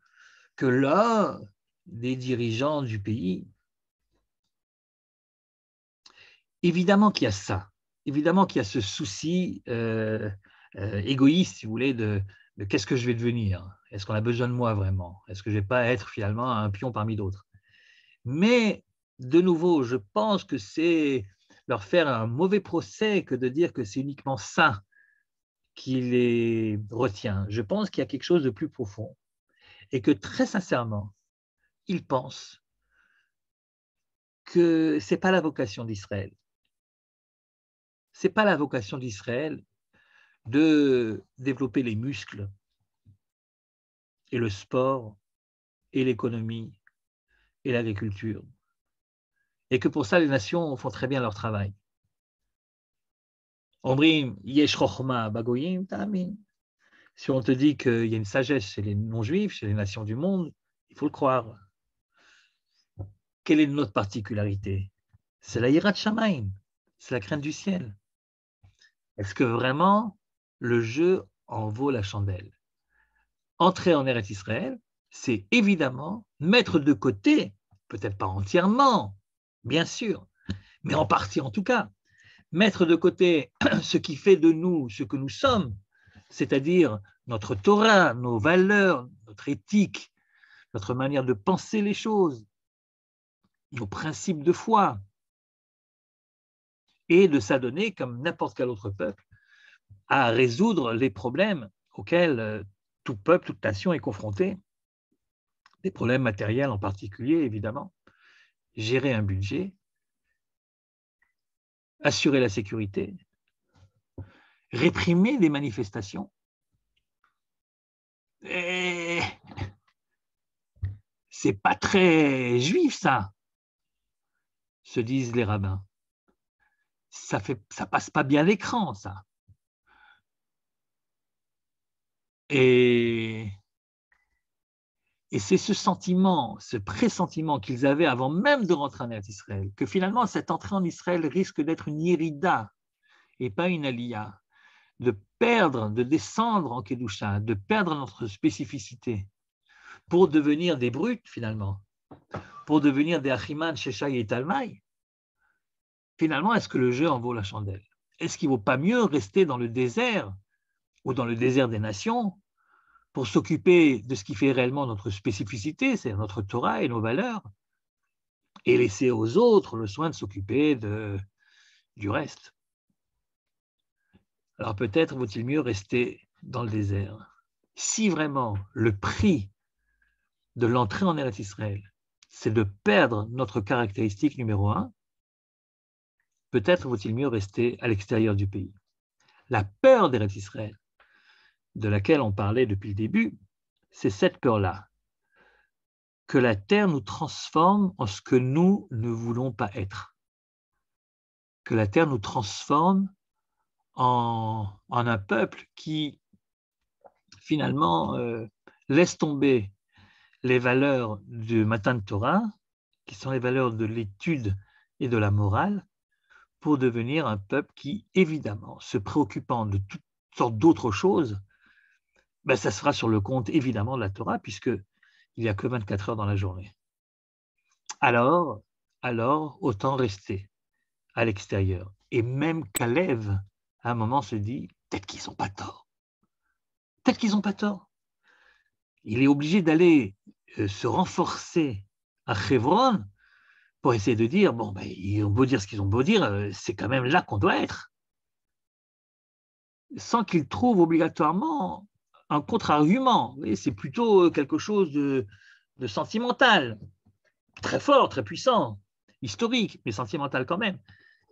que l'un des dirigeants du pays. Évidemment qu'il y a ça, évidemment qu'il y a ce souci égoïste, si vous voulez, de qu'est-ce que je vais devenir? Est-ce qu'on a besoin de moi vraiment? Est-ce que je ne vais pas être finalement un pion parmi d'autres? Mais de nouveau, je pense que c'est leur faire un mauvais procès que de dire que c'est uniquement ça qui les retient. Je pense qu'il y a quelque chose de plus profond et que très sincèrement, ils pensent que ce n'est pas la vocation d'Israël. Ce n'est pas la vocation d'Israël de développer les muscles et le sport et l'économie et l'agriculture. Et que pour ça, les nations font très bien leur travail. Omrim, yesh chochma bagoyim ta'amin. Si on te dit qu'il y a une sagesse chez les non-juifs, chez les nations du monde, il faut le croire. Quelle est notre particularité? C'est la yirat shamayim, c'est la crainte du ciel. Est-ce que vraiment le jeu en vaut la chandelle? Entrer en Eretz Israël, c'est évidemment mettre de côté, peut-être pas entièrement, bien sûr, mais en partie en tout cas, mettre de côté ce qui fait de nous ce que nous sommes, c'est-à-dire notre Torah, nos valeurs, notre éthique, notre manière de penser les choses, nos principes de foi, et de s'adonner, comme n'importe quel autre peuple, à résoudre les problèmes auxquels tout peuple, toute nation est confronté, des problèmes matériels en particulier, évidemment, gérer un budget, assurer la sécurité, réprimer des manifestations. Et c'est pas très juif, ça, se disent les rabbins. Ça passe pas bien l'écran, ça. Et c'est ce sentiment, ce pressentiment qu'ils avaient avant même de rentrer en Israël, que finalement cette entrée en Israël risque d'être une yérida et pas une aliyah, de perdre, de descendre en Kedusha, de perdre notre spécificité pour devenir des brutes finalement, pour devenir des Achiman, Sheshai et Talmai. Finalement, est-ce que le jeu en vaut la chandelle? Est-ce qu'il ne vaut pas mieux rester dans le désert ou dans le désert des nations pour s'occuper de ce qui fait réellement notre spécificité, c'est notre Torah et nos valeurs, et laisser aux autres le soin de s'occuper du reste? Alors peut-être vaut-il mieux rester dans le désert. Si vraiment le prix de l'entrée en Eretz Israël, c'est de perdre notre caractéristique numéro 1, peut-être vaut-il mieux rester à l'extérieur du pays. La peur d'Eretz Israël, de laquelle on parlait depuis le début, c'est cette peur-là, que la terre nous transforme en ce que nous ne voulons pas être, que la terre nous transforme en un peuple qui finalement laisse tomber les valeurs du Matan Torah, qui sont les valeurs de l'étude et de la morale, pour devenir un peuple qui, évidemment, se préoccupant de toutes sortes d'autres choses, ben, ça sera sur le compte, évidemment, de la Torah, puisqu'il n'y a que 24 heures dans la journée. Alors, autant rester à l'extérieur. Et même Kalev, à un moment, se dit, peut-être qu'ils n'ont pas tort. Peut-être qu'ils n'ont pas tort. Il est obligé d'aller se renforcer à Hebron pour essayer de dire, bon, ben, ils ont beau dire ce qu'ils ont beau dire, c'est quand même là qu'on doit être. Sans qu'ils trouvent obligatoirement un contre-argument. C'est plutôt quelque chose de sentimental, très fort, très puissant. historique, mais sentimental quand même,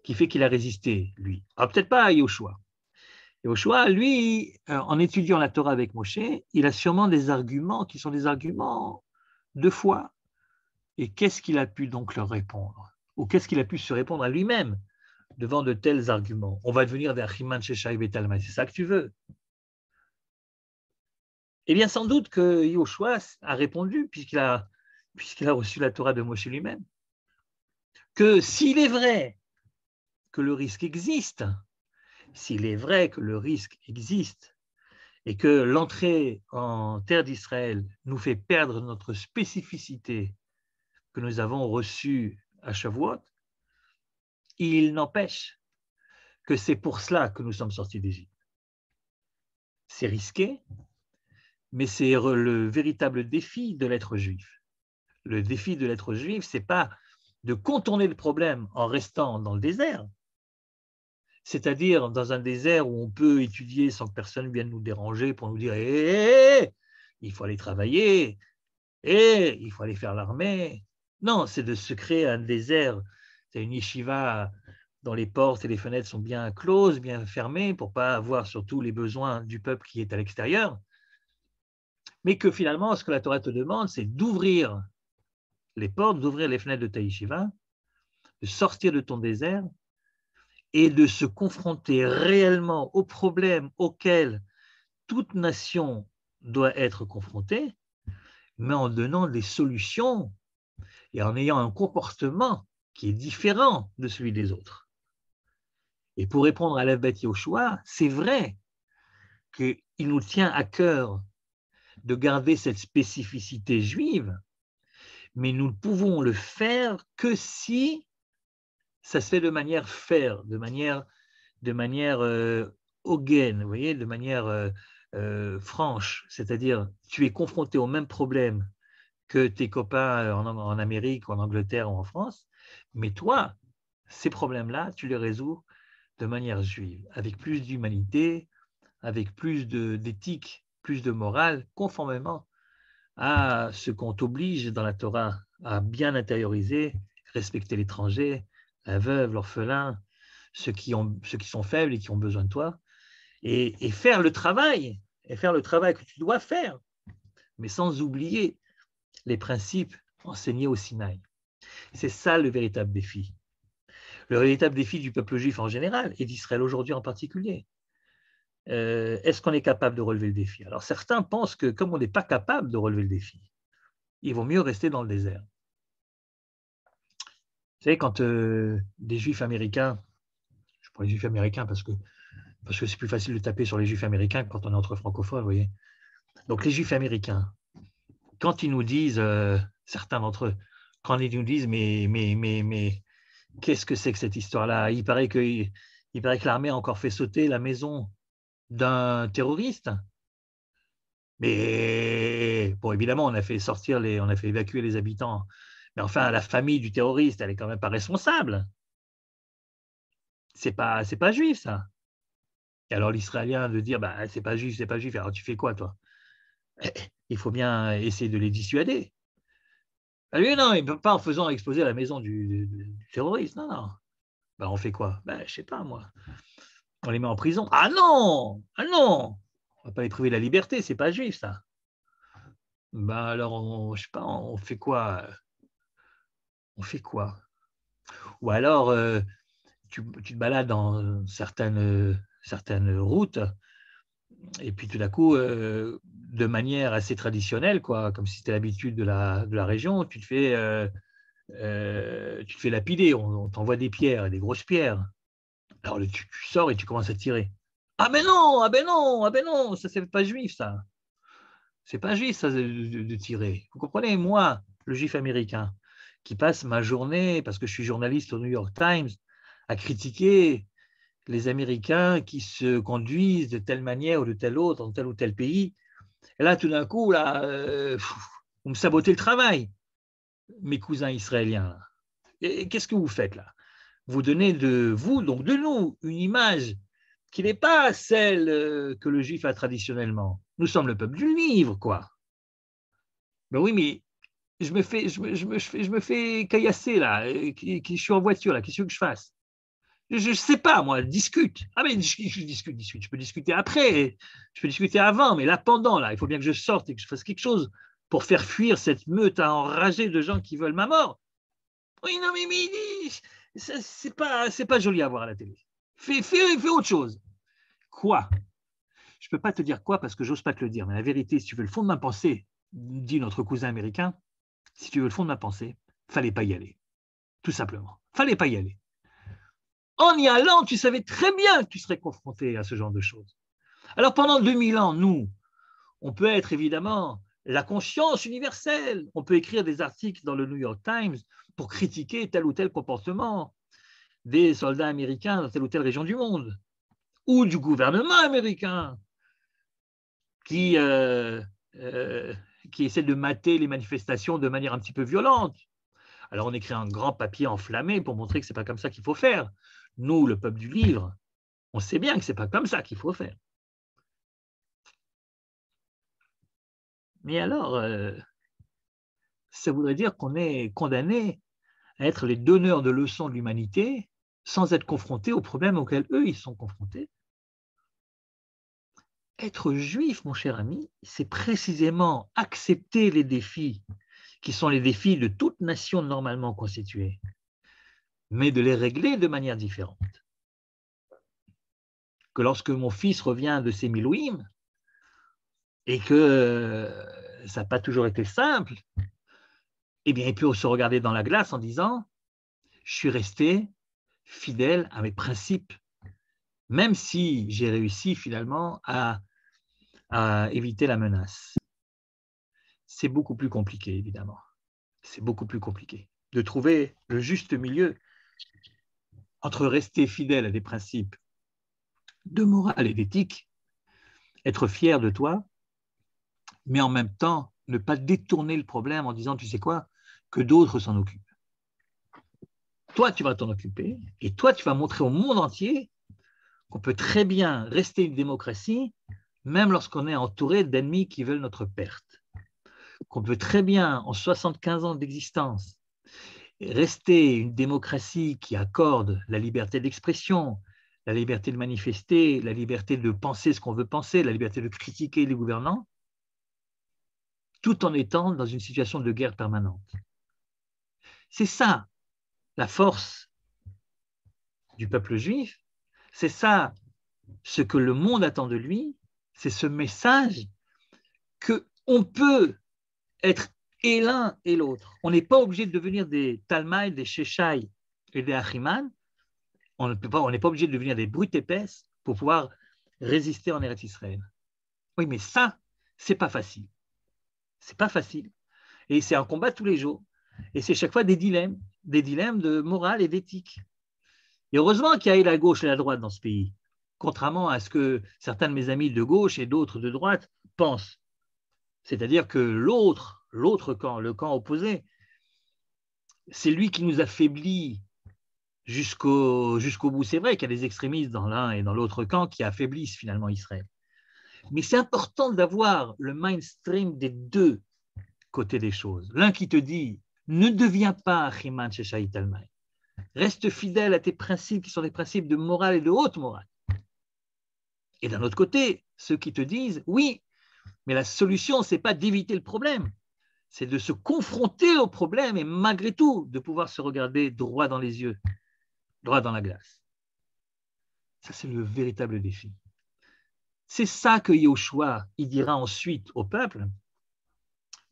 qui fait qu'il a résisté, lui. Alors peut-être pas à Yoshua. Yoshua, lui, en étudiant la Torah avec Moshe, il a sûrement des arguments qui sont des arguments de foi. Et qu'est-ce qu'il a pu donc leur répondre? Ou qu'est-ce qu'il a pu se répondre à lui-même devant de tels arguments? On va devenir des Achiman Sheshai Betalma, c'est ça que tu veux? Eh bien, sans doute que Yoshua a répondu, puisqu'il a reçu la Torah de Moshe lui-même, que s'il est vrai que le risque existe, s'il est vrai que le risque existe et que l'entrée en terre d'Israël nous fait perdre notre spécificité que nous avons reçue à Shavuot, il n'empêche que c'est pour cela que nous sommes sortis d'Égypte. C'est risqué, mais c'est le véritable défi de l'être juif. Le défi de l'être juif, ce n'est pas de contourner le problème en restant dans le désert, c'est-à-dire dans un désert où on peut étudier sans que personne vienne nous déranger pour nous dire il faut aller travailler, il faut aller faire l'armée. Non, c'est de se créer un désert, c'est une yeshiva dont les portes et les fenêtres sont bien closes, bien fermées, pour ne pas avoir surtout les besoins du peuple qui est à l'extérieur. Mais que finalement, ce que la Torah te demande, c'est d'ouvrir les portes, d'ouvrir les fenêtres de ta yeshiva, de sortir de ton désert et de se confronter réellement aux problèmes auxquels toute nation doit être confrontée, mais en donnant des solutions et en ayant un comportement qui est différent de celui des autres. Et pour répondre à l'Abbé Yoshua, c'est vrai qu'il nous tient à cœur de garder cette spécificité juive, mais nous ne pouvons le faire que si ça se fait de manière fair, de manière hogaine, vous voyez, de manière franche, c'est-à-dire tu es confronté au même problème que tes copains en Amérique, ou en Angleterre ou en France, mais toi, ces problèmes-là, tu les résous de manière juive, avec plus d'humanité, avec plus d'éthique, plus de morale, conformément à ce qu'on t'oblige dans la Torah à bien intérioriser, respecter l'étranger, la veuve, l'orphelin, ceux qui sont faibles et qui ont besoin de toi, et faire le travail, que tu dois faire, mais sans oublier les principes enseignés au Sinaï. C'est ça le véritable défi. Le véritable défi du peuple juif en général et d'Israël aujourd'hui en particulier. Est-ce qu'on est capable de relever le défi? Alors certains pensent que comme on n'est pas capable de relever le défi, il vaut mieux rester dans le désert. Vous savez, quand des juifs américains, je prends les juifs américains parce que c'est plus facile de taper sur les juifs américains que quand on est entre francophones, vous voyez. Donc les juifs américains, quand ils nous disent, certains d'entre eux, quand ils nous disent mais qu'est-ce que c'est que cette histoire-là? Il paraît que l'armée a encore fait sauter la maison d'un terroriste. Mais bon, évidemment, on a fait évacuer les habitants. Mais enfin, la famille du terroriste, elle est quand même pas responsable. C'est pas juif, ça. Et alors l'Israélien de dire, bah, c'est pas juif. Alors tu fais quoi, toi? Il faut bien essayer de les dissuader. Ah, lui, non, il ne peut pas en faisant exploser la maison du terroriste. Non, non. Ben, on fait quoi? Ben, je ne sais pas, moi. On les met en prison. Ah non! Ah non! On ne va pas les priver de la liberté, c'est pas juif, ça. Ben, alors, je ne sais pas, on fait quoi? On fait quoi? Ou alors, tu te balades dans certaines routes, et puis tout d'un coup, de manière assez traditionnelle, quoi, comme si c'était l'habitude de la région, tu te fais lapider, on t'envoie des pierres, des grosses pierres. Alors tu sors et tu commences à tirer. Ah ben non, ah ben non, ah ben non, ça c'est pas juif, ça. C'est pas juif, ça, de tirer. Vous comprenez, moi, le juif américain, qui passe ma journée, parce que je suis journaliste au New York Times, à critiquer les Américains qui se conduisent de telle manière ou de telle autre dans tel ou tel pays. Et là, tout d'un coup, là, vous me sabotez le travail, mes cousins israéliens. Et qu'est-ce que vous faites là? Vous donnez donc de nous, une image qui n'est pas celle que le juif a traditionnellement. Nous sommes le peuple du livre, quoi. Ben oui, mais je me fais caillasser là, je suis en voiture là, qu'est-ce que je fasse? Je ne sais pas, moi, discute. Ah, mais je discute. Je peux discuter après, je peux discuter avant, mais là, pendant, là, il faut bien que je sorte et que je fasse quelque chose pour faire fuir cette meute enragée de gens qui veulent ma mort. Oui, non, mais c'est pas joli à voir à la télé. Fais autre chose. Quoi? Je ne peux pas te dire quoi parce que j'ose pas te le dire, mais la vérité, si tu veux le fond de ma pensée, dit notre cousin américain, si tu veux le fond de ma pensée, fallait pas y aller. Tout simplement. Fallait pas y aller. En y allant, tu savais très bien que tu serais confronté à ce genre de choses. Alors pendant 2000 ans, nous, on peut être évidemment la conscience universelle. On peut écrire des articles dans le New York Times pour critiquer tel ou tel comportement des soldats américains dans telle ou telle région du monde, ou du gouvernement américain qui, euh, euh, qui essaie de mater les manifestations de manière un petit peu violente. Alors on écrit un grand papier enflammé pour montrer que ce n'est pas comme ça qu'il faut faire. Nous, le peuple du livre, on sait bien que ce n'est pas comme ça qu'il faut faire. Mais alors, ça voudrait dire qu'on est condamné à être les donneurs de leçons de l'humanité sans être confrontés aux problèmes auxquels eux, ils sont confrontés. Être juif, mon cher ami, c'est précisément accepter les défis qui sont les défis de toute nation normalement constituée, mais de les régler de manière différente. Que lorsque mon fils revient de ses Milouïm, et que ça n'a pas toujours été simple, eh bien, il peut se regarder dans la glace en disant « Je suis resté fidèle à mes principes, même si j'ai réussi finalement à éviter la menace. » C'est beaucoup plus compliqué, évidemment. C'est beaucoup plus compliqué de trouver le juste milieu entre rester fidèle à des principes de morale et d'éthique, être fier de toi, mais en même temps ne pas détourner le problème en disant, tu sais quoi, que d'autres s'en occupent. Toi, tu vas t'en occuper et toi, tu vas montrer au monde entier qu'on peut très bien rester une démocratie, même lorsqu'on est entouré d'ennemis qui veulent notre perte. Qu'on peut très bien, en 75 ans d'existence, rester une démocratie qui accorde la liberté d'expression, la liberté de manifester, la liberté de penser ce qu'on veut penser, la liberté de critiquer les gouvernants, tout en étant dans une situation de guerre permanente. C'est ça la force du peuple juif, c'est ça ce que le monde attend de lui, c'est ce message qu'on peut être et l'un et l'autre. On n'est pas obligé de devenir des Talmaï, des Sheshai et des Achiman. On n'est pas obligé de devenir des brutes épaisses pour pouvoir résister en Eretz Israël. Oui, mais ça, c'est pas facile. C'est pas facile. Et c'est un combat tous les jours. Et c'est chaque fois des dilemmes de morale et d'éthique. Et heureusement qu'il y a la gauche et la droite dans ce pays, contrairement à ce que certains de mes amis de gauche et d'autres de droite pensent. C'est-à-dire que l'autre camp, le camp opposé, c'est lui qui nous affaiblit jusqu'au bout. C'est vrai qu'il y a des extrémistes dans l'un et dans l'autre camp qui affaiblissent finalement Israël. Mais c'est important d'avoir le mainstream des deux côtés des choses. L'un qui te dit « Ne deviens pas Achiman Sheshai Talmai ». Reste fidèle à tes principes qui sont des principes de morale et de haute morale. Et d'un autre côté, ceux qui te disent « Oui, mais la solution, ce n'est pas d'éviter le problème, c'est de se confronter au problème et malgré tout, de pouvoir se regarder droit dans les yeux, droit dans la glace. » Ça, c'est le véritable défi. C'est ça que Yahushua, il dira ensuite au peuple,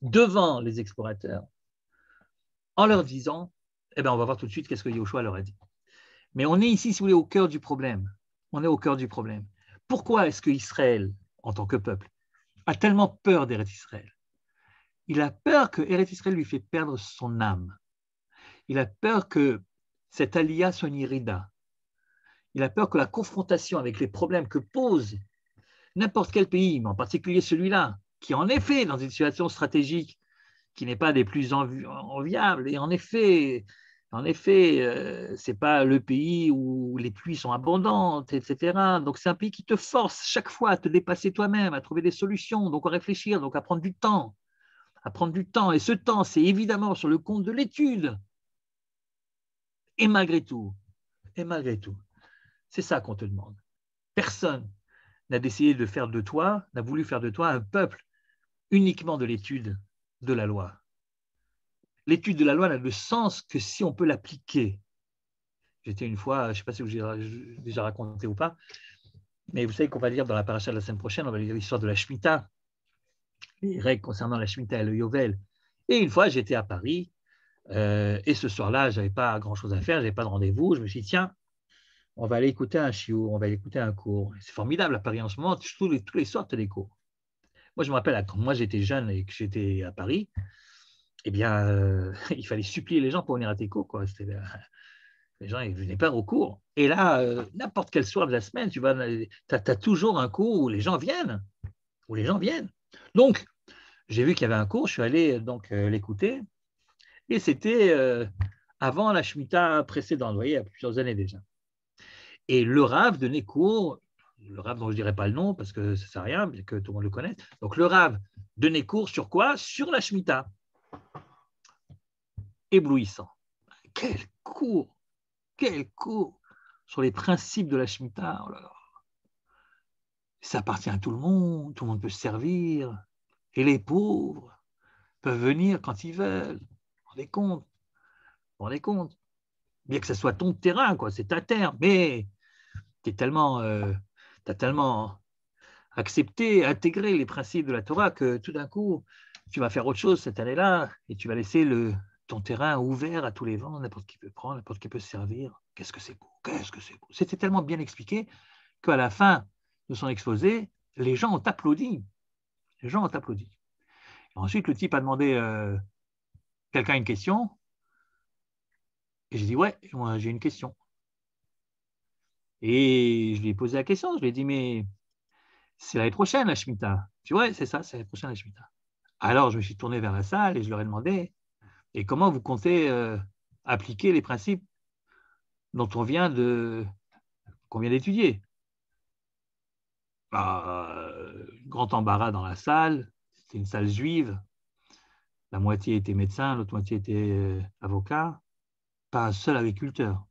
devant les explorateurs, en leur disant, eh bien, on va voir tout de suite qu'est-ce que Yahushua leur a dit. Mais on est ici, si vous voulez, au cœur du problème. On est au cœur du problème. Pourquoi est-ce qu'Israël, en tant que peuple, a tellement peur d'Eretz Israël? Il a peur que Eretz Israël lui fait perdre son âme. Il a peur que cette aliyah soit une irida. Il a peur que la confrontation avec les problèmes que pose n'importe quel pays, mais en particulier celui-là, qui en effet est dans une situation stratégique qui n'est pas des plus enviables, et en effet, ce n'est pas le pays où les pluies sont abondantes, etc. Donc c'est un pays qui te force chaque fois à te dépasser toi-même, à trouver des solutions, donc à réfléchir, donc à prendre du temps, à prendre du temps. Et ce temps, c'est évidemment sur le compte de l'étude. Et malgré tout, c'est ça qu'on te demande. Personne n'a décidé de faire de toi, n'a voulu faire de toi un peuple uniquement de l'étude de la loi. L'étude de la loi n'a de sens que si on peut l'appliquer. J'étais une fois, je ne sais pas si j'ai déjà raconté ou pas, mais vous savez qu'on va lire dans la paracha de la semaine prochaine, on va lire l'histoire de la Shemitah, les règles concernant la Shemitah et le Yovel. Et une fois, j'étais à Paris, et ce soir-là, je n'avais pas grand-chose à faire, je n'avais pas de rendez-vous. Je me suis dit, tiens, on va aller écouter un shiur, on va aller écouter un cours. C'est formidable à Paris en ce moment, tous les soirs, tu as des cours. Moi, je me rappelle, quand moi j'étais jeune et que j'étais à Paris, eh bien, il fallait supplier les gens pour venir à tes cours, quoi. Les gens ne venaient pas au cours. Et là, n'importe quel soir de la semaine, tu as toujours un cours où les gens viennent. Donc, j'ai vu qu'il y avait un cours, je suis allé donc l'écouter. Et c'était avant la Shemitah précédente, vous voyez, il y a plusieurs années déjà. Et le Rav donnait cours, le Rav dont je ne dirai pas le nom parce que ça ne sert à rien, bien que tout le monde le connaisse. Donc, le Rav donnait cours sur quoi? Sur la Shemitah. Éblouissant. Quel cours sur les principes de la Shemitah. Oh là là. Ça appartient à tout le monde peut se servir. Et les pauvres peuvent venir quand ils veulent. Vous vous rendez compte? Bien que ce soit ton terrain, quoi, c'est ta terre, mais tu as tellement accepté, intégré les principes de la Torah que tout d'un coup, tu vas faire autre chose cette année-là et tu vas laisser ton terrain ouvert à tous les vents, n'importe qui peut prendre, n'importe qui peut se servir. Qu'est-ce que c'est beau, C'était tellement bien expliqué qu'à la fin de son exposé, les gens ont applaudi. Ensuite, le type a demandé quelqu'un une question. Et j'ai dit, ouais, moi j'ai une question. Et je lui ai posé la question, je lui ai dit, mais c'est l'année prochaine la Shemitah. Tu vois, c'est ça, c'est l'année prochaine la Shemitah. Alors je me suis tourné vers la salle et je leur ai demandé, et comment vous comptez appliquer les principes qu'on vient d'étudier? Grand embarras dans la salle, c'était une salle juive, la moitié était médecin, l'autre moitié était avocat, pas un seul agriculteur.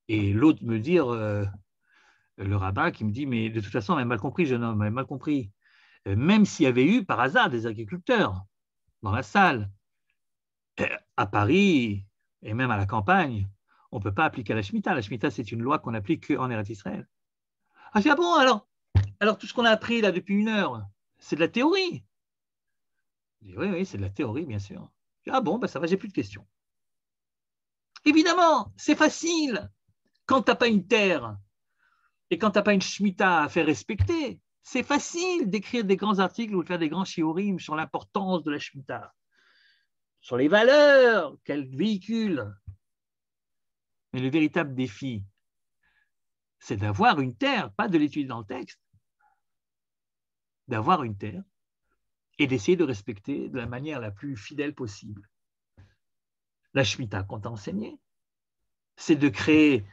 Et l'autre me dire, le rabbin qui me dit, mais de toute façon, on avait mal compris, jeune homme, on avait mal compris. Même s'il y avait eu par hasard des agriculteurs dans la salle, à Paris et même à la campagne, on ne peut pas appliquer la Shemitah. La Shemitah, c'est une loi qu'on applique qu'en Eretz Israël. Ah, j'ai dit, ah bon, alors tout ce qu'on a appris là depuis 1 heure, c'est de la théorie. Je dis, oui, c'est de la théorie, bien sûr. Je dis, ah bon, ben ça va, j'ai plus de questions. Évidemment, c'est facile. Quand tu n'as pas une terre et quand tu n'as pas une Shemitah à faire respecter, c'est facile d'écrire des grands articles ou de faire des grands shiurim sur l'importance de la Shemitah, sur les valeurs qu'elle véhicule. Mais le véritable défi, c'est d'avoir une terre, pas de l'étudier dans le texte, d'avoir une terre et d'essayer de respecter de la manière la plus fidèle possible. La Shemitah qu'on t'a enseignée, c'est de créer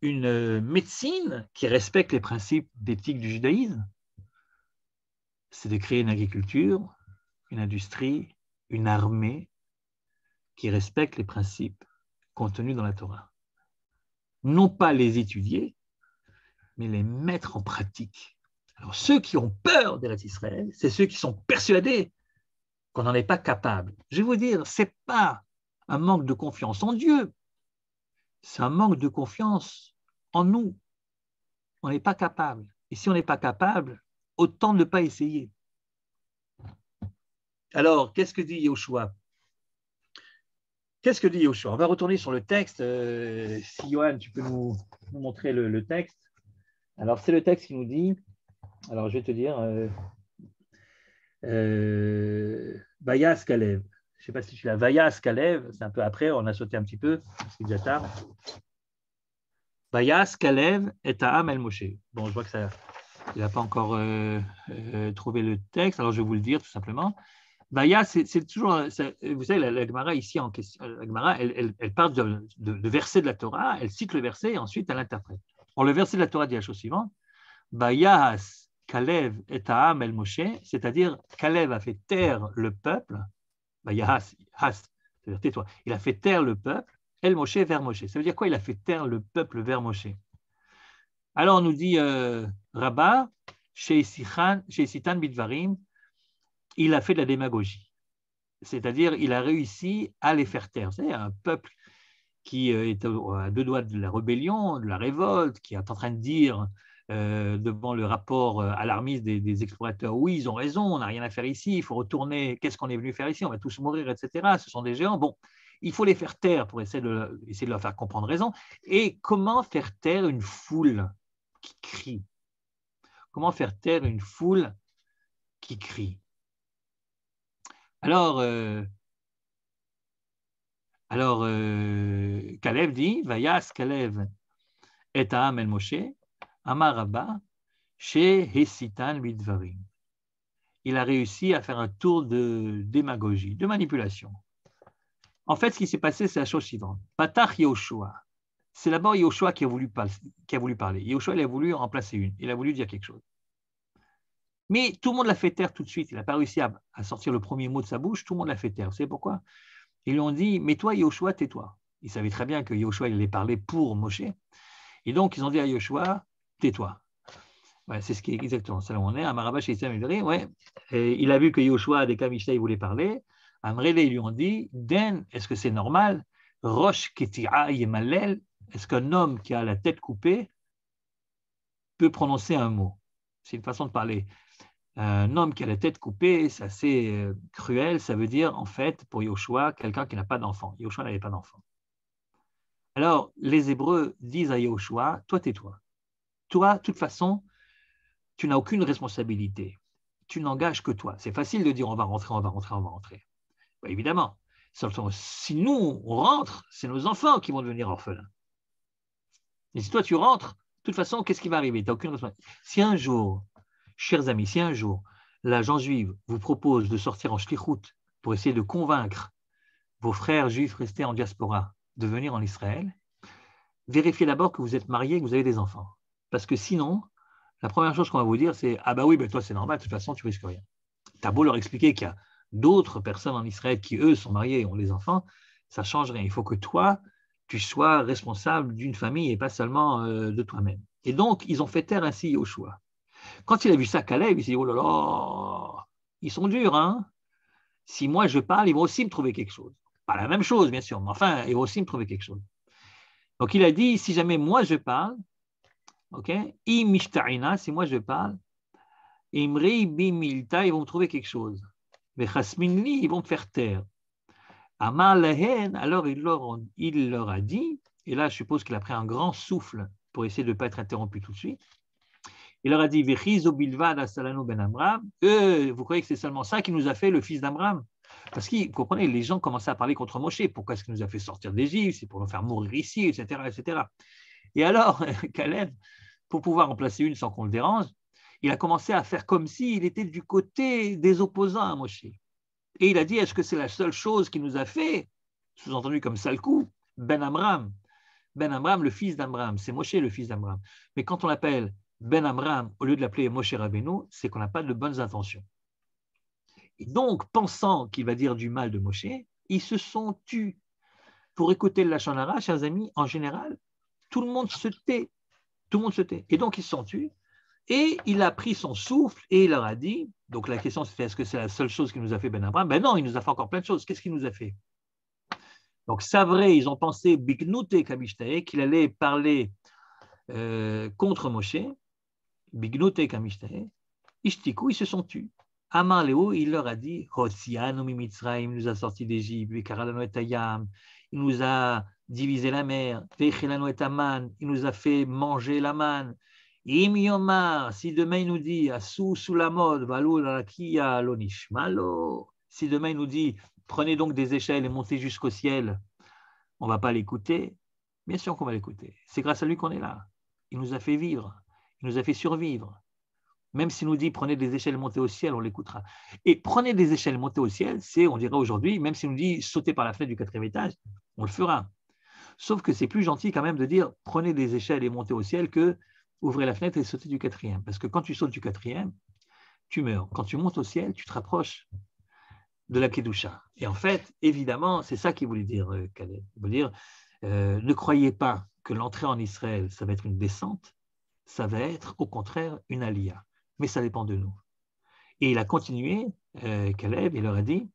une médecine qui respecte les principes d'éthique du judaïsme. C'est de créer une agriculture, une industrie, une armée qui respecte les principes contenus dans la Torah. Non pas les étudier, mais les mettre en pratique. Alors ceux qui ont peur d'Eretz Israël, c'est ceux qui sont persuadés qu'on n'en est pas capable. Je vais vous dire, ce n'est pas un manque de confiance en Dieu, c'est un manque de confiance en nous. On n'est pas capable. Et si on n'est pas capable, autant ne pas essayer. Alors, qu'est-ce que dit Yoshua? On va retourner sur le texte. Si Johan, tu peux nous montrer le texte. Alors, c'est le texte qui nous dit, alors je vais te dire, Vayas Kalev. Je ne sais pas si tu l'as. Vayas Kalev, c'est un peu après, on a sauté un petit peu, c'est déjà tard. Vayas Kalev et Ta'am El Moshe. Bon, je vois que ça, il n'a pas encore trouvé le texte, alors je vais vous le dire tout simplement. Vayas, c'est toujours, vous savez, la Gemara ici en question, la Gemara, elle part de versets de la Torah, elle cite le verset et ensuite elle l'interprète. Or, le verset de la Torah dit la chose suivante. Vayas Kalev et Ta'am el Moshe, c'est-à-dire Kalev a fait taire le peuple, Yahas, c'est-à-dire tais-toi, il a fait taire le peuple, El Moshe vers Moshe. Ça veut dire quoi? Il a fait taire le peuple vers Moshe. Alors on nous dit Rabbah, chez Sitan Bidvarim, il a fait de la démagogie. C'est-à-dire il a réussi à les faire taire. C'est un peuple qui est à deux doigts de la rébellion, de la révolte, qui est en train de dire devant le rapport alarmiste des explorateurs, oui, ils ont raison, on n'a rien à faire ici, il faut retourner, qu'est-ce qu'on est venu faire ici, on va tous mourir, etc. Ce sont des géants. Bon, il faut les faire taire pour essayer de leur faire comprendre raison. Et comment faire taire une foule qui crie? Comment faire taire une foule qui crie? Alors, Kalev dit, Vayas Kalev et Ta'am el Moshe, Amar Rabba, chez Hesitan Bidvarim. Il a réussi à faire un tour de démagogie, de manipulation. En fait, ce qui s'est passé, c'est la chose suivante. Patach Yehoshua. C'est d'abord Yehoshua qui a voulu parler. Yehoshua, il a voulu en placer une. Il a voulu dire quelque chose. Mais tout le monde l'a fait taire tout de suite. Il n'a pas réussi à sortir le premier mot de sa bouche. Tout le monde l'a fait taire. Vous savez pourquoi? Ils lui ont dit, mais toi, Yehoshua, tais-toi. Ils savaient très bien que Yehoshua, il allait parler pour Moshe. Et donc, ils ont dit à Yehoshua, tais-toi. Ouais, c'est ce qui est exactement ça. On est à Maraba chez Isam Ibri. Ouais. Il a vu que Yehoshua, des Kamishta, il voulait parler. Amrele, ils lui ont dit, Den, est-ce que c'est normal? Rosh Keti'a Yemalel, est-ce qu'un homme qui a la tête coupée peut prononcer un mot? C'est une façon de parler. Un homme qui a la tête coupée, c'est assez cruel. Ça veut dire, en fait, pour Yehoshua, quelqu'un qui n'a pas d'enfant. Yehoshua n'avait pas d'enfant. Alors, les Hébreux disent à Yehoshua, toi, tais-toi. Toi, de toute façon, tu n'as aucune responsabilité. Tu n'engages que toi. C'est facile de dire on va rentrer, on va rentrer, on va rentrer. Ben, évidemment. Si nous, on rentre, c'est nos enfants qui vont devenir orphelins. Et si toi, tu rentres, de toute façon, qu'est-ce qui va arriver? Tu n'as aucune responsabilité. Si un jour, chers amis, si un jour, la gens juive vous propose de sortir en shlichut pour essayer de convaincre vos frères juifs restés en diaspora de venir en Israël, vérifiez d'abord que vous êtes mariés et que vous avez des enfants. Parce que sinon, la première chose qu'on va vous dire, c'est « Ah bah oui, ben toi c'est normal, de toute façon tu risques rien ». Tu as beau leur expliquer qu'il y a d'autres personnes en Israël qui, eux, sont mariés et ont des enfants, ça ne change rien. Il faut que toi, tu sois responsable d'une famille et pas seulement de toi-même. Et donc, ils ont fait taire ainsi Yehoshua. Quand il a vu ça, Caleb, il s'est dit « Oh là là, ils sont durs, hein. Si moi je parle, ils vont aussi me trouver quelque chose. » Pas la même chose, bien sûr, mais enfin, ils vont aussi me trouver quelque chose. Donc, il a dit « Si jamais moi je parle, ok, si moi je parle, Imri bimilta, ils vont me trouver quelque chose. Vechasminli, ils vont me faire taire. Amar lahen, alors il leur a dit, et là je suppose qu'il a pris un grand souffle pour essayer de ne pas être interrompu tout de suite. Il leur a dit, Vechizo bilvad asalanu ben Amram. Vous croyez que c'est seulement ça qui nous a fait le fils d'Amram? Parce que, vous comprenez, les gens commençaient à parler contre Moshe. Pourquoi est-ce qu'il nous a fait sortir d'Égypte? C'est pour nous faire mourir ici, etc., etc. Et alors, Caleb, pour pouvoir en placer une sans qu'on le dérange, il a commencé à faire comme s'il était du côté des opposants à Moshe. Et il a dit, est-ce que c'est la seule chose qui nous a fait, sous-entendu comme sale coup, Ben Amram? Ben Amram, le fils d'Amram, c'est Moshe le fils d'Amram. Mais quand on l'appelle Ben Amram, au lieu de l'appeler Moshe Rabbeinu, c'est qu'on n'a pas de bonnes intentions. Et donc, pensant qu'il va dire du mal de Moshe, ils se sont tus. Pour écouter le Lachon Hara, chers amis, en général, tout le monde se tait. Tout le monde se tait. Et donc, ils se sont tus. Et il a pris son souffle et il leur a dit, donc la question c'est est-ce que c'est la seule chose qui nous a fait Ben Amram? Ben non, il nous a fait encore plein de choses. Qu'est-ce qu'il nous a fait? Donc, c'est vrai, ils ont pensé Bignute Kamishtae, qu'il allait parler contre Moshe. Bignute Kamishtae. Ishtiku, ils se sont tus. Amar Léo, il leur a dit, Hotzianu Mimitzraim, il nous a sortis d'Égypte, Vekaralanu et Ayam, il nous a divisé la mer, Vechilanu et Aman, il nous a fait manger la manne. Im Yomar, si demain il nous dit, Asou sous la mode, Valou la Kia Lonishmalo, si demain il nous dit, prenez donc des échelles et montez jusqu'au ciel, on ne va pas l'écouter. Bien sûr qu'on va l'écouter. C'est grâce à lui qu'on est là. Il nous a fait vivre, il nous a fait survivre. Même s'il nous dit prenez des échelles et montez au ciel, on l'écoutera. Et prenez des échelles et montez au ciel, c'est, on dirait aujourd'hui, même s'il nous dit sautez par la fenêtre du 4e étage, on le fera. Sauf que c'est plus gentil quand même de dire prenez des échelles et montez au ciel que ouvrir la fenêtre et sauter du quatrième. Parce que quand tu sautes du quatrième, tu meurs. Quand tu montes au ciel, tu te rapproches de la Kedusha. Et en fait, évidemment, c'est ça qu'il voulait dire, Caleb. Il voulait dire, ne croyez pas que l'entrée en Israël, ça va être une descente, ça va être au contraire une aliyah. Mais ça dépend de nous. Et il a continué, Caleb, il leur a dit,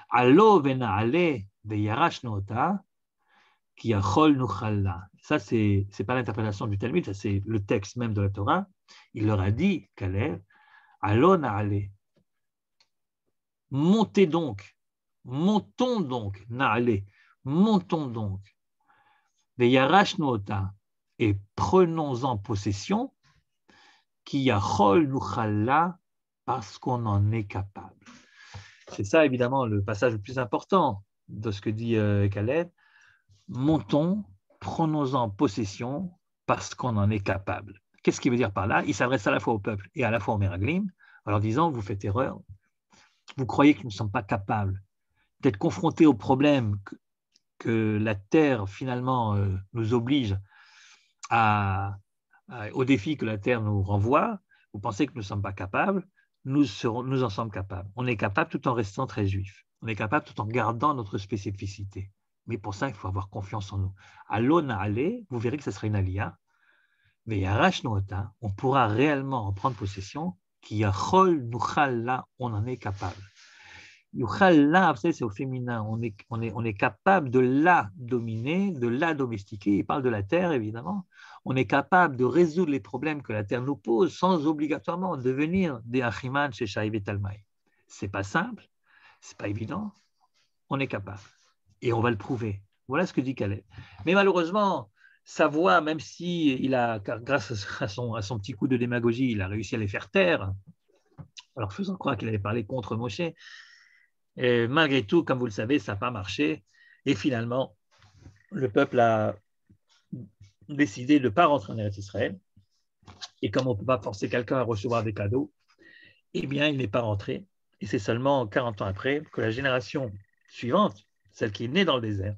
Allo vena'ale beyarashnu ota ki yachol nuchalla. Ça, c'est pas l'interprétation du Talmud, ça c'est le texte même de la Torah. Il leur a dit, Caleb, Allo na'ale. Montez donc, montons donc, na'ale, montons donc, beyarashnu ota, et prenons-en possession, ki yachol nuchalla, parce qu'on en est capable. C'est ça, évidemment, le passage le plus important de ce que dit Caleb. Montons, prenons-en possession parce qu'on en est capable. Qu'est-ce qu'il veut dire par là? Il s'adresse à la fois au peuple et à la fois aux Meraglim, en leur disant, vous faites erreur, vous croyez que nous ne sommes pas capables d'être confrontés au problème que la Terre, finalement, nous oblige au défi que la Terre nous renvoie. Vous pensez que nous ne sommes pas capables? Nous en sommes capables. On est capable tout en restant très juif. On est capable tout en gardant notre spécificité. Mais pour ça, il faut avoir confiance en nous. Alona ale, vous verrez que ce sera une aliyah. Mais yarashnoota, on pourra réellement en prendre possession. Qui yachol nuchal la, on en est capable. Yuchal la, c'est au féminin. On est capable de la dominer, de la domestiquer. Il parle de la terre, évidemment. On est capable de résoudre les problèmes que la terre nous pose sans obligatoirement devenir des achiman chez Shaïv et Talmaï. C'est pas simple, c'est pas évident. On est capable. Et on va le prouver. Voilà ce que dit Caleb. Mais malheureusement, sa voix, même si il a, grâce à son petit coup de démagogie, il a réussi à les faire taire, alors faisant croire qu'il allait parler contre Moshe, et malgré tout, comme vous le savez, ça n'a pas marché. Et finalement, le peuple a décidé de ne pas rentrer en Eretz Israël. Et comme on ne peut pas forcer quelqu'un à recevoir des cadeaux, eh bien, il n'est pas rentré. Et c'est seulement 40 ans après que la génération suivante, celle qui est née dans le désert,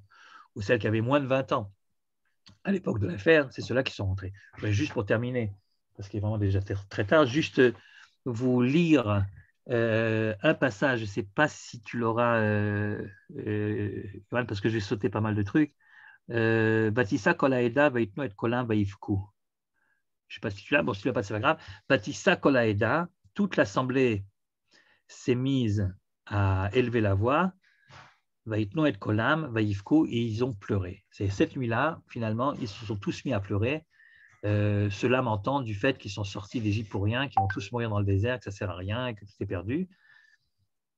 ou celle qui avait moins de 20 ans, à l'époque de l'affaire, c'est ceux-là qui sont rentrés. Mais juste pour terminer, parce qu'il est vraiment déjà très tard, juste vous lire un passage, je ne sais pas si tu l'auras, parce que j'ai sauté pas mal de trucs. Batissa kolaeda vaitno et kolim vaifku. Je ne sais pas si tu l'as, bon, si tu l'as pas, c'est pas grave. Batissa kolaeda, toute l'assemblée s'est mise à élever la voix. Vaitno et kolam vaifku, et ils ont pleuré. C'est cette nuit-là, finalement, ils se sont tous mis à pleurer, se lamentant du fait qu'ils sont sortis d'Égypte pour rien, qu'ils vont tous mourir dans le désert, que ça ne sert à rien, et que tout est perdu.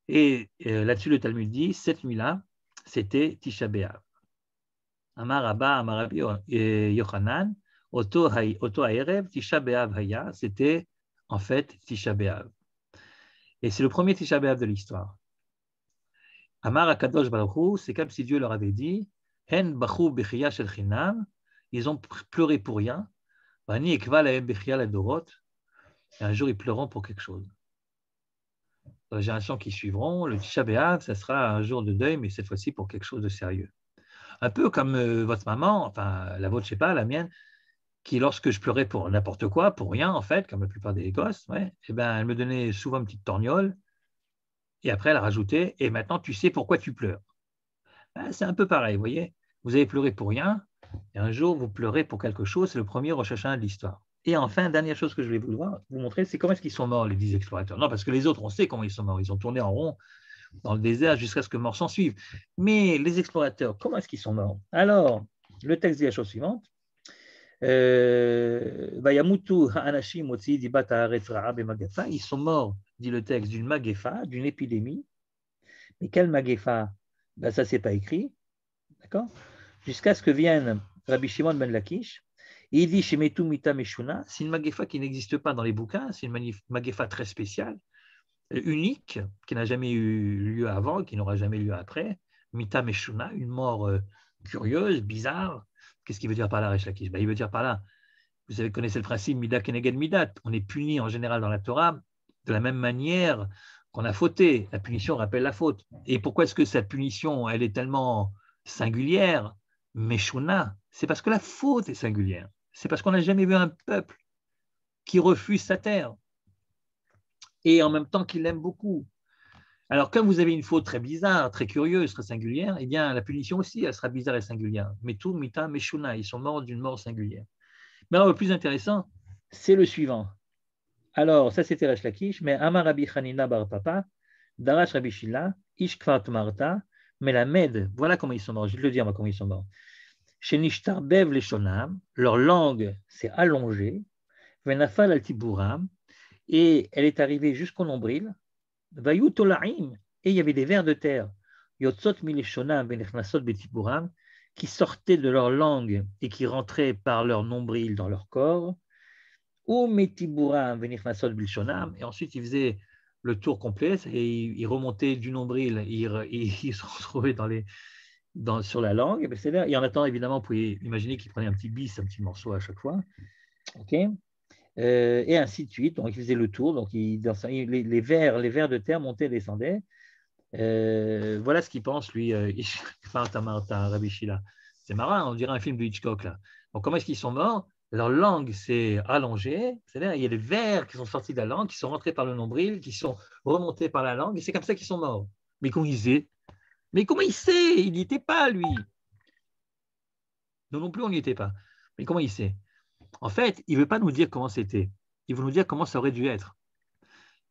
Et là-dessus, le Talmud dit, cette nuit-là, c'était Tisha B'Av. Amar Abba, Amar Rabbi Yochanan, Oto Haerev, Tisha B'Av Haya, c'était en fait Tisha B'Av. Et c'est le premier Tisha B'Av de l'histoire. Amar Akadosh Baruch Hu, c'est comme si Dieu leur avait dit, Hen Bachu Bechiya Shel Chinam, ils ont pleuré pour rien. Vani Ekva Lahem Bechiya Ladorot, et un jour ils pleureront pour quelque chose. Dans les générations qui suivront, le Tisha B'Av, ça sera un jour de deuil, mais cette fois-ci pour quelque chose de sérieux. Un peu comme votre maman, enfin la vôtre, je ne sais pas, la mienne, qui lorsque je pleurais pour n'importe quoi, pour rien en fait, comme la plupart des gosses, ouais, eh ben, elle me donnait souvent une petite torgnole, et après elle rajoutait, et maintenant tu sais pourquoi tu pleures. Ben, c'est un peu pareil, vous voyez, vous avez pleuré pour rien, et un jour vous pleurez pour quelque chose, c'est le premier Rosh Hashanah de l'histoire. Et enfin, dernière chose que je vais vous montrer, c'est comment est-ce qu'ils sont morts, les 10 explorateurs. Non, parce que les autres, on sait comment ils sont morts, ils ont tourné en rond dans le désert jusqu'à ce que mort s'en suive. Mais les explorateurs, comment est-ce qu'ils sont morts? Alors, le texte dit la chose suivante. Ils sont morts, dit le texte, d'une magefa, d'une épidémie. Mais quelle magefa? Ben, ça, c'est pas écrit. D'accord? Jusqu'à ce que vienne Rabbi Shimon ben Lakish. Et il dit chez Metu Mita Meshuna, c'est une magefa qui n'existe pas dans les bouquins, c'est une magefa très spéciale, unique, qui n'a jamais eu lieu avant, qui n'aura jamais lieu après. Mita Meshuna, une mort curieuse, bizarre. Qu'est-ce qu'il veut dire par là, Resh Lakish? Ben, il veut dire par là, vous savez, connaissez le principe Mida Keneged Midat. On est puni en général dans la Torah de la même manière qu'on a fauté. La punition rappelle la faute. Et pourquoi est-ce que cette punition, elle est tellement singulière, Meshuna? C'est parce que la faute est singulière. C'est parce qu'on n'a jamais vu un peuple qui refuse sa terre et en même temps qui l'aime beaucoup. Alors, comme vous avez une faute très bizarre, très curieuse, très singulière, eh bien, la punition aussi, elle sera bizarre et singulière. Metu, mita, meshuna, ils sont morts d'une mort singulière. Mais alors, le plus intéressant, c'est le suivant. Alors, ça, c'était Resh Lakish, mais Amar Rabbi Hanina bar Papa, Darash Rabbi Shila, Ish Kvat Marta, Melamed, voilà comment ils sont morts, je vais le dire, moi, comment ils sont morts. Chez Nishtarbev les Shonam, leur langue s'est allongée, Venafal al Tiburam, et elle est arrivée jusqu'au nombril, Vayutolaim, et il y avait des vers de terre, Yotzot Mileshonam Venechnasot Betiburam, qui sortaient de leur langue et qui rentraient par leur nombril dans leur corps, ou Metiburam Venechnasot Bilshonam, et ensuite ils faisaient le tour complet et ils remontaient du nombril, ils se retrouvaient sur la langue. Et en attendant, évidemment, vous pouvez imaginer qu'ils prenaient un petit bis, un petit morceau à chaque fois. Okay, et ainsi de suite. Donc, ils faisaient le tour. Donc, les vers de terre montaient et descendaient. Voilà ce qu'il pense, lui, Rabbi Shila. C'est marrant, on dirait un film de Hitchcock, là. Donc, comment est-ce qu'ils sont morts? Leur langue s'est allongée, c'est-à-dire il y a des vers qui sont sortis de la langue, qui sont rentrés par le nombril, qui sont remontés par la langue, et c'est comme ça qu'ils sont morts. Mais comment il sait? Mais comment il sait? Il n'y était pas, lui. Nous non plus, on n'y était pas. Mais comment il sait? En fait, il ne veut pas nous dire comment c'était. Il veut nous dire comment ça aurait dû être.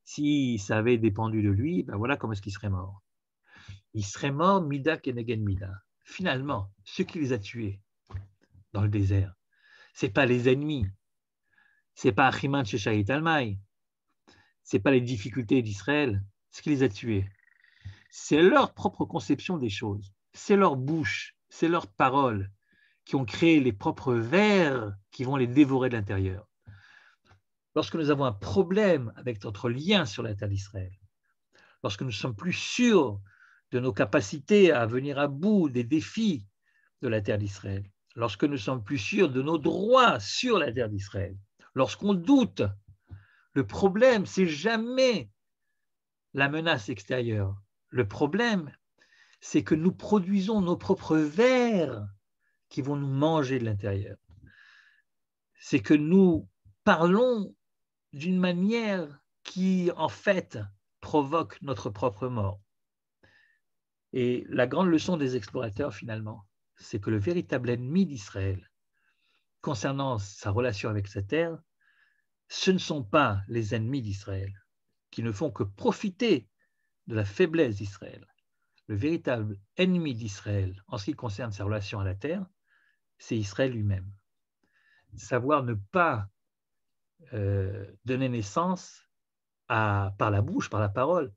Si ça avait dépendu de lui, ben voilà comment est-ce qu'il serait mort. Il serait mort Mida Kenegen Mida. Finalement, ceux qui les a tués dans le désert, ce n'est pas les ennemis, ce n'est pas Achiman Sheshait Almai, ce n'est pas les difficultés d'Israël, ce qui les a tués. C'est leur propre conception des choses, c'est leur bouche, c'est leurs paroles qui ont créé les propres vers qui vont les dévorer de l'intérieur. Lorsque nous avons un problème avec notre lien sur la terre d'Israël, lorsque nous ne sommes plus sûrs de nos capacités à venir à bout des défis de la terre d'Israël, lorsque nous ne sommes plus sûrs de nos droits sur la terre d'Israël, lorsqu'on doute, le problème, c'est jamais la menace extérieure. Le problème, c'est que nous produisons nos propres vers qui vont nous manger de l'intérieur. C'est que nous parlons d'une manière qui, en fait, provoque notre propre mort. Et la grande leçon des explorateurs, finalement, c'est que le véritable ennemi d'Israël, concernant sa relation avec sa terre, ce ne sont pas les ennemis d'Israël, qui ne font que profiter de la faiblesse d'Israël. Le véritable ennemi d'Israël, en ce qui concerne sa relation à la terre, c'est Israël lui-même. Savoir ne pas donner naissance par la bouche, par la parole,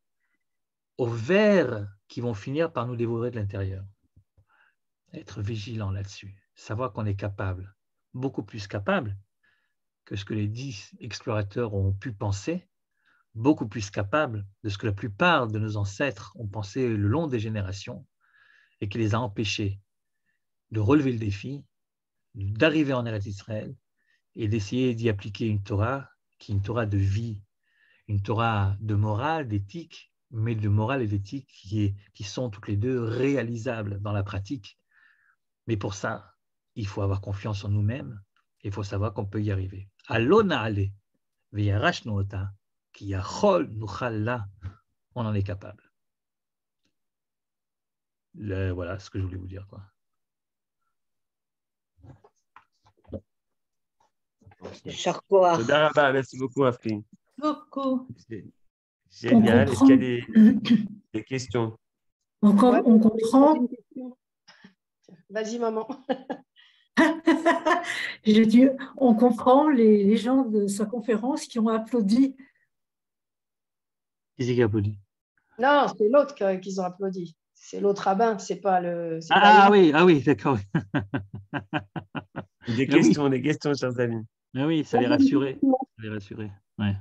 aux vers qui vont finir par nous dévorer de l'intérieur. Être vigilant là-dessus, savoir qu'on est capable, beaucoup plus capable que ce que les 10 explorateurs ont pu penser, beaucoup plus capable de ce que la plupart de nos ancêtres ont pensé le long des générations et qui les a empêchés de relever le défi, d'arriver en Eretz Israël et d'essayer d'y appliquer une Torah qui est une Torah de vie, une Torah de morale, d'éthique, mais de morale et d'éthique qui sont toutes les deux réalisables dans la pratique. Mais pour ça, il faut avoir confiance en nous-mêmes et il faut savoir qu'on peut y arriver. Alona ale, veyarashnu ota, ki yachol nuchal la, on en est capable. Voilà ce que je voulais vous dire, quoi. Toda rabba, merci beaucoup, Afrin. Beaucoup. C'est génial. Est-ce qu'il y a des questions? On comprend. Vas-y, maman. J'ai dit, on comprend les gens de sa conférence qui ont applaudi. Qui c'est qui applaudit? Non, c'est l'autre qu'ils ont applaudi. C'est l'autre rabbin, c'est pas le. Oui, d'accord. Des questions, chers amis. Mais oui, ça les rassurait. Ouais.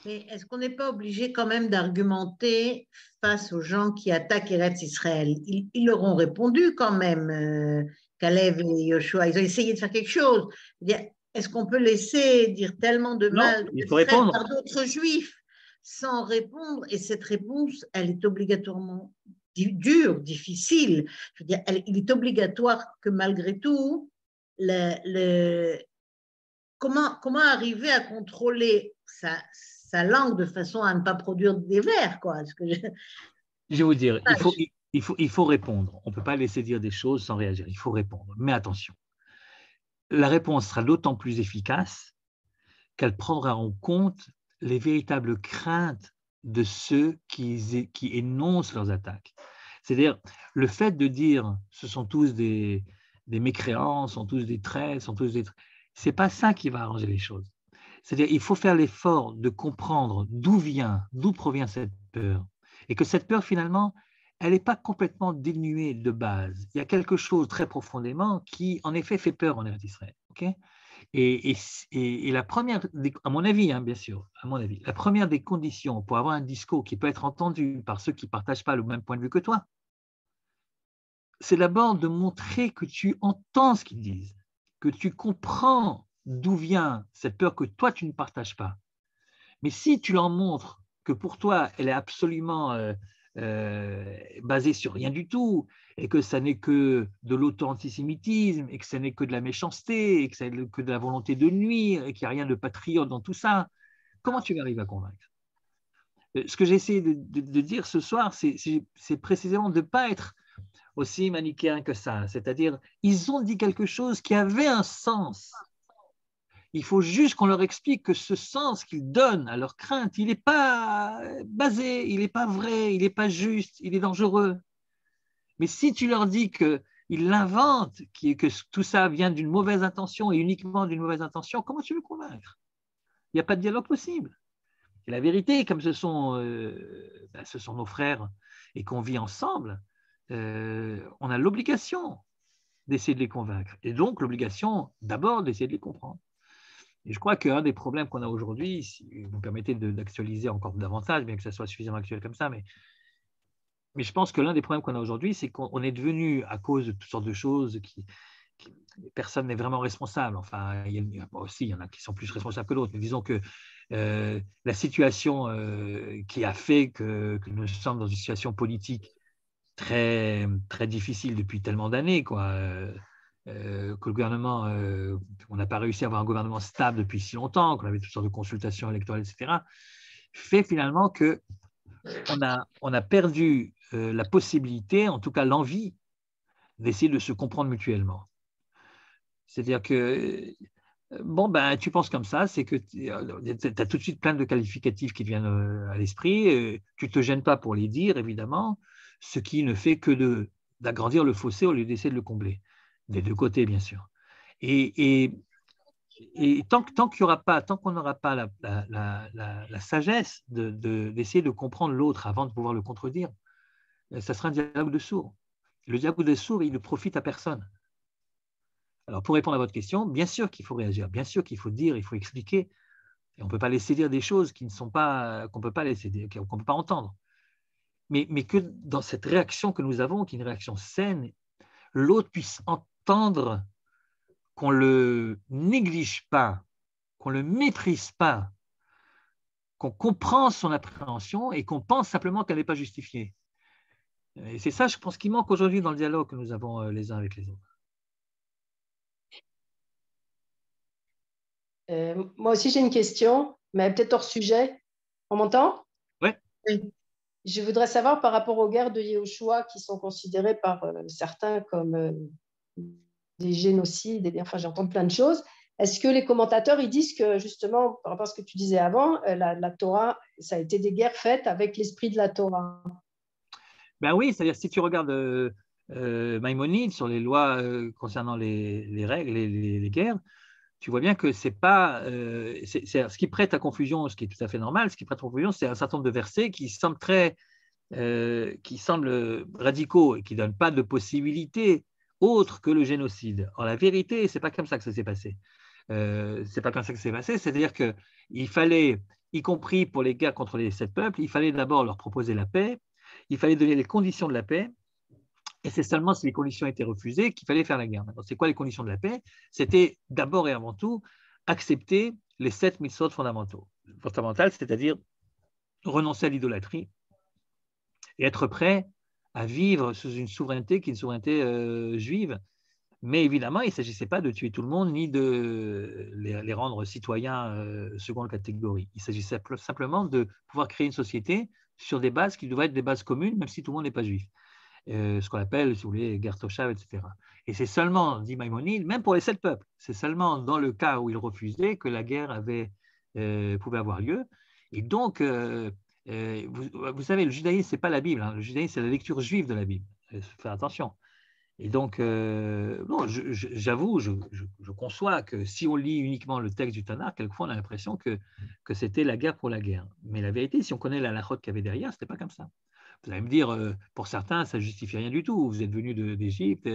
Mais est-ce qu'on n'est pas obligé quand même d'argumenter face aux gens qui attaquent Eretz Israël? Ils leur ont répondu quand même, Kalev et Yoshua. Ils ont essayé de faire quelque chose. Est-ce qu'on peut laisser dire tellement de mal par d'autres juifs sans répondre? Et cette réponse, elle est obligatoirement dure, difficile. Je veux dire, il est obligatoire que malgré tout, comment arriver à contrôler sa langue de façon à ne pas produire des vers, quoi. Je vais vous dire, il faut répondre. On ne peut pas laisser dire des choses sans réagir. Il faut répondre. Mais attention, la réponse sera d'autant plus efficace qu'elle prendra en compte les véritables craintes de ceux qui énoncent leurs attaques. C'est-à-dire, le fait de dire ce sont tous des mécréants, sont tous des traîtres, c'est pas ça qui va arranger les choses. C'est-à-dire, il faut faire l'effort de comprendre d'où provient cette peur. Et que cette peur, finalement, elle n'est pas complètement dénuée de base. Il y a quelque chose très profondément qui, en effet, fait peur en Eretz Israël. Okay, et la première, à mon avis, hein, bien sûr, à mon avis, la première des conditions pour avoir un discours qui peut être entendu par ceux qui ne partagent pas le même point de vue que toi, c'est d'abord de montrer que tu entends ce qu'ils disent, que tu comprends d'où vient cette peur que toi, tu ne partages pas. Mais si tu leur montres que pour toi, elle est absolument basée sur rien du tout, et que ça n'est que de l'auto-antisémitisme, et que ça n'est que de la méchanceté, et que ça n'est que de la volonté de nuire, et qu'il n'y a rien de patriote dans tout ça, comment tu vas arriver à convaincre? Ce que j'ai essayé de dire ce soir, c'est précisément de ne pas être aussi manichéen que ça. C'est-à-dire, ils ont dit quelque chose qui avait un sens. Il faut juste qu'on leur explique que ce sens qu'ils donnent à leur crainte, il n'est pas basé, il n'est pas vrai, il n'est pas juste, il est dangereux. Mais si tu leur dis qu'ils l'inventent, que tout ça vient d'une mauvaise intention et uniquement d'une mauvaise intention, comment tu veux convaincre? Il n'y a pas de dialogue possible. Et la vérité, comme ce sont nos frères et qu'on vit ensemble, on a l'obligation d'essayer de les convaincre. Et donc, l'obligation d'abord d'essayer de les comprendre. Et je crois qu'un des problèmes qu'on a aujourd'hui, si vous me permettez d'actualiser encore davantage, bien que ça soit suffisamment actuel comme ça, mais je pense que l'un des problèmes qu'on a aujourd'hui, c'est qu'on est devenu, à cause de toutes sortes de choses, personne n'est vraiment responsable. Enfin, il y en a qui sont plus responsables que d'autres, mais disons que la situation qui a fait que nous sommes dans une situation politique très, très difficile depuis tellement d'années, quoi. Que le gouvernement, on n'a pas réussi à avoir un gouvernement stable depuis si longtemps, qu'on avait toutes sortes de consultations électorales, etc., fait finalement qu'on a perdu la possibilité, en tout cas l'envie, d'essayer de se comprendre mutuellement. C'est-à-dire que, bon, ben, tu penses comme ça, c'est que tu as tout de suite plein de qualificatifs qui te viennent à l'esprit, tu ne te gênes pas pour les dire, évidemment, ce qui ne fait que d'agrandir le fossé au lieu d'essayer de le combler. Des deux côtés, bien sûr. Et tant qu'on n'aura pas la sagesse d'essayer de comprendre l'autre avant de pouvoir le contredire, ça sera un dialogue de sourds. Le dialogue de sourds, il ne profite à personne. Alors, pour répondre à votre question, bien sûr qu'il faut réagir, bien sûr qu'il faut dire, il faut expliquer. Et on ne peut pas laisser dire des choses qu'on ne peut pas laisser dire, qu'on ne peut pas entendre. Mais que dans cette réaction que nous avons, qui est une réaction saine, l'autre puisse entendre qu'on ne le néglige pas, qu'on ne le méprise pas, qu'on comprend son appréhension et qu'on pense simplement qu'elle n'est pas justifiée. Et c'est ça, je pense, qui manque aujourd'hui dans le dialogue que nous avons les uns avec les autres. Moi aussi, j'ai une question, mais peut-être hors sujet. On m'entend? Oui. Je voudrais savoir par rapport aux guerres de Yehoshua qui sont considérées par certains comme des génocides, enfin j'entends plein de choses. Est-ce que les commentateurs ils disent que justement, par rapport à ce que tu disais avant, la Torah, ça a été des guerres faites avec l'esprit de la Torah? Ben oui, c'est-à-dire si tu regardes Maïmonide sur les lois concernant les règles, les guerres, tu vois bien que c'est pas, ce qui prête à confusion, ce qui est tout à fait normal, ce qui prête à confusion, c'est un certain nombre de versets qui semblent radicaux et qui ne donnent pas de possibilité autre que le génocide. Or, la vérité, ce n'est pas comme ça que ça s'est passé. C'est pas comme ça que ça s'est passé, c'est-à-dire qu'il fallait, y compris pour les guerres contre les 7 peuples, il fallait d'abord leur proposer la paix, il fallait donner les conditions de la paix, et c'est seulement si les conditions étaient refusées qu'il fallait faire la guerre. Maintenant, c'est quoi les conditions de la paix? C'était d'abord et avant tout accepter les 7 mitzvot fondamentales, c'est-à-dire renoncer à l'idolâtrie et être prêt à vivre sous une souveraineté qui est une souveraineté juive, Mais évidemment, il ne s'agissait pas de tuer tout le monde ni de les rendre citoyens seconde catégorie. Il s'agissait simplement de pouvoir créer une société sur des bases qui devraient être des bases communes, même si tout le monde n'est pas juif. Ce qu'on appelle, si vous voulez, guerre toshav, etc. Et c'est seulement, dit Maïmonide, même pour les 7 peuples, c'est seulement dans le cas où ils refusaient que la guerre pouvait avoir lieu. Et donc, vous savez, le judaïsme, ce n'est pas la Bible. Hein. Le judaïsme, c'est la lecture juive de la Bible. Il faut faire attention. Et donc, bon, j'avoue, je conçois que si on lit uniquement le texte du Tanakh, quelquefois on a l'impression que c'était la guerre pour la guerre. Mais la vérité, si on connaît la halachot qu'il y avait derrière, ce n'était pas comme ça. Vous allez me dire, pour certains, ça ne justifie rien du tout. Vous êtes venu d'Égypte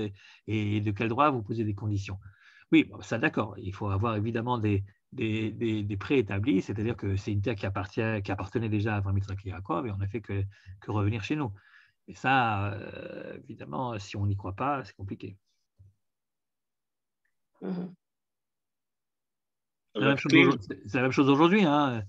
et de quel droit vous posez des conditions? Oui, bon, ça d'accord. Il faut avoir évidemment des préétablis, c'est-à-dire que c'est une terre qui appartenait déjà à Avraham, Yitzhak et Yaakov et on n'a fait que revenir chez nous. Et ça, évidemment, si on n'y croit pas, c'est compliqué. Mhm. C'est la même chose aujourd'hui. Hein.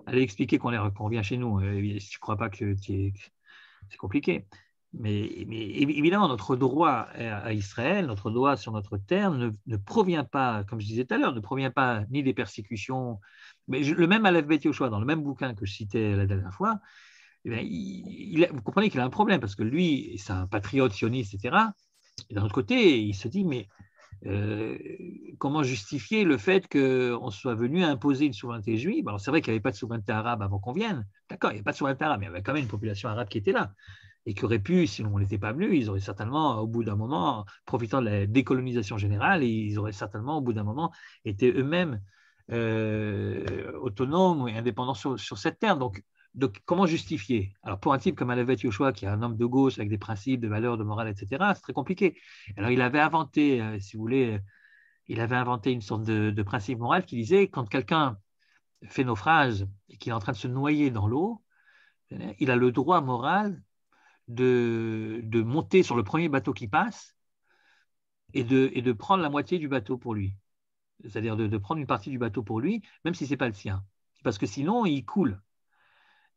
Aller expliquer qu'on revient chez nous, si tu ne crois pas que c'est compliqué. Mais évidemment, notre droit à Israël, notre droit sur notre terre ne provient pas, comme je disais tout à l'heure, ne provient pas ni des persécutions, mais le même Aleph Bet Yoshua, dans le même bouquin que je citais la dernière fois, eh bien, vous comprenez qu'il a un problème, parce que lui, c'est un patriote sioniste, etc. Et d'un autre côté, il se dit, mais comment justifier le fait qu'on soit venu imposer une souveraineté juive? Alors, c'est vrai qu'il n'y avait pas de souveraineté arabe avant qu'on vienne. D'accord, il n'y avait pas de souveraineté arabe, mais il y avait quand même une population arabe qui était là et qui aurait pu, si on n'était pas venu, ils auraient certainement, au bout d'un moment, profitant de la décolonisation générale, ils auraient certainement, au bout d'un moment, été eux-mêmes autonomes et indépendants sur cette terre. Donc, comment justifier? Alors, pour un type comme Aleph Bet Yoshua, qui est un homme de gauche avec des principes, de valeurs, de morale, etc., c'est très compliqué. Alors, il avait inventé, si vous voulez, il avait inventé une sorte de principe moral qui disait quand quelqu'un fait naufrage et qu'il est en train de se noyer dans l'eau, il a le droit moral de monter sur le premier bateau qui passe et de prendre la moitié du bateau pour lui. C'est-à-dire de prendre une partie du bateau pour lui, même si ce n'est pas le sien. Parce que sinon, il coule.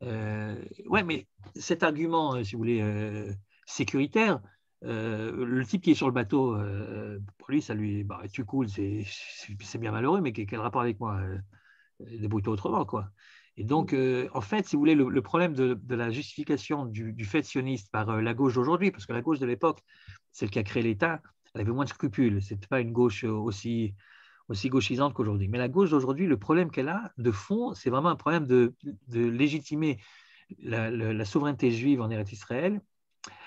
Ouais, mais cet argument, si vous voulez, sécuritaire, le type qui est sur le bateau, pour lui, ça lui, bah, tu coules, c'est bien malheureux, mais quel rapport avec moi? Débrouille-toi autrement, quoi. Et donc, en fait, si vous voulez, le problème de la justification du fait sioniste par la gauche d'aujourd'hui, parce que la gauche de l'époque, celle qui a créé l'État, elle avait moins de scrupules. Ce n'était pas une gauche aussi gauchisante qu'aujourd'hui. Mais la gauche d'aujourd'hui, le problème qu'elle a de fond, c'est vraiment un problème de légitimer la souveraineté juive en Eretz Israël,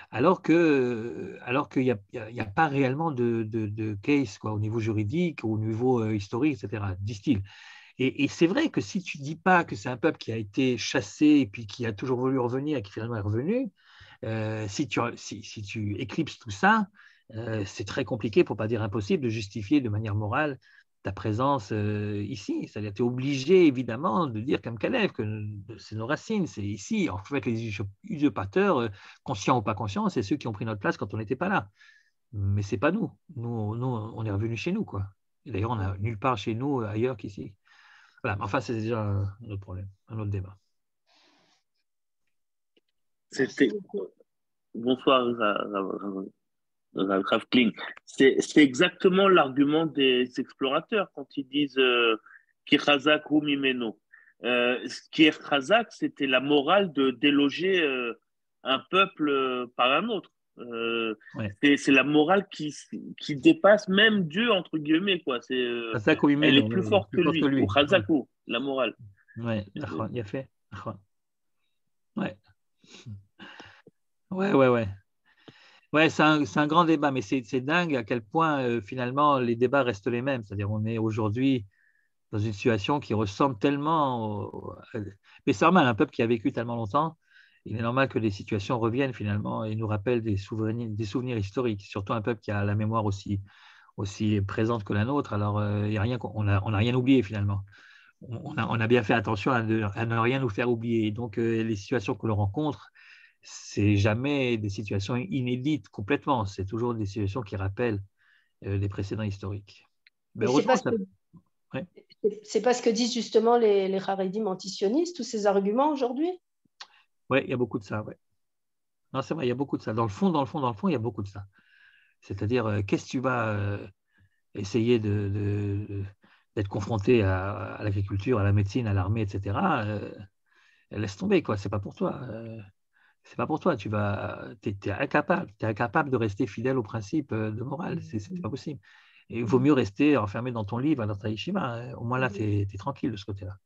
alors qu'il n'y a pas réellement de case quoi, au niveau juridique, au niveau historique, etc., disent-ils. Et c'est vrai que si tu ne dis pas que c'est un peuple qui a été chassé et puis qui a toujours voulu revenir et qui finalement est revenu, si tu éclipses tout ça, c'est très compliqué, pour ne pas dire impossible, de justifier de manière morale ta présence ici. C'est-à-dire que tu es obligé, évidemment, de dire comme Caleb que c'est nos racines, c'est ici. En fait, les usurpateurs, conscients ou pas conscients, c'est ceux qui ont pris notre place quand on n'était pas là. Mais ce n'est pas nous. Nous, on est revenu chez nous, quoi. Et d'ailleurs, on n'a nulle part chez nous ailleurs qu'ici. Voilà, mais enfin, c'est déjà un autre problème, un autre débat. Bonsoir, Rav Kling. C'est exactement l'argument des explorateurs quand ils disent Ki chazak hu mimeno. Ce qui est chazak, c'était la morale de déloger un peuple par un autre. Ouais. C'est la morale qui dépasse même Dieu, entre guillemets. Quoi. Elle est plus forte que lui. Ou chazaku, la morale. Oui, il y a fait. Ouais. Ouais, c'est un grand débat, mais c'est dingue à quel point finalement les débats restent les mêmes. C'est-à-dire on est aujourd'hui dans une situation qui ressemble tellement mais c'est normal, un peuple qui a vécu tellement longtemps, il est normal que les situations reviennent finalement et nous rappellent des souvenirs historiques, surtout un peuple qui a la mémoire aussi présente que la nôtre. Alors, y a rien, on n'a rien oublié finalement. On a bien fait attention à ne rien nous faire oublier. Donc, les situations que l'on rencontre, c'est jamais des situations inédites complètement. C'est toujours des situations qui rappellent les précédents historiques. Mais heureusement, c'est pas ce que disent justement les Haredim antisionistes, tous ces arguments aujourd'hui? Oui, il y a beaucoup de ça. Ouais. Non, c'est vrai, il y a beaucoup de ça. Dans le fond, il y a beaucoup de ça. C'est-à-dire, qu'est-ce que tu vas essayer d'être confronté à l'agriculture, à la médecine, à l'armée, etc. Laisse tomber, quoi. C'est pas pour toi. C'est pas pour toi. T'es incapable de rester fidèle aux principes de morale. C'est pas possible. Et il vaut mieux rester enfermé dans ton livre, dans ta yeshiva. Au moins là, tu es tranquille de ce côté-là.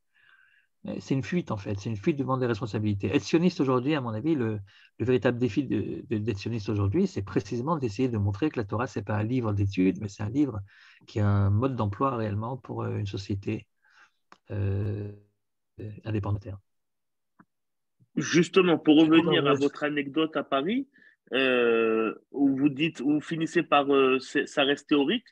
C'est une fuite, en fait. C'est une fuite devant des responsabilités. Être sioniste aujourd'hui, à mon avis, le véritable défi d'être sioniste aujourd'hui, c'est précisément d'essayer de montrer que la Torah, ce n'est pas un livre d'études, mais c'est un livre qui a un mode d'emploi réellement pour une société indépendante. Justement, pour revenir à votre anecdote à Paris, où vous finissez par ça reste théorique,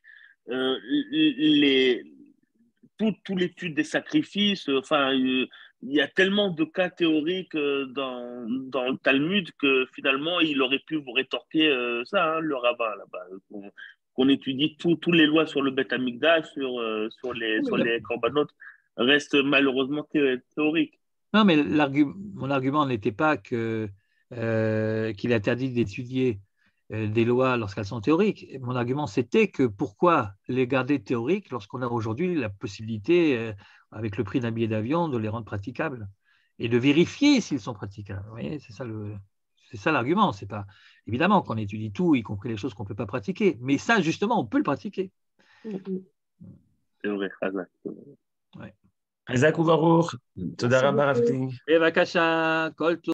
toute l'étude des sacrifices, enfin, il y a tellement de cas théoriques dans le Talmud que finalement, il aurait pu vous rétorquer ça, hein, le rabbin là-bas, qu'on étudie toutes les lois sur le Beth Amikdash, sur les korbanot, restent malheureusement théoriques. Non, mais mon argument n'était pas qu'il est interdit d'étudier des lois lorsqu'elles sont théoriques. Mon argument, c'était que pourquoi les garder théoriques lorsqu'on a aujourd'hui la possibilité, avec le prix d'un billet d'avion, de les rendre praticables et de vérifier s'ils sont praticables. Vous voyez, c'est ça l'argument. C'est pas évidemment qu'on étudie tout, y compris les choses qu'on ne peut pas pratiquer. Mais ça, justement, on peut le pratiquer. C'est vrai, Hazak. Hazak Uvarur, Toda Rabba Rav Kling. Bevakasha, kol tov.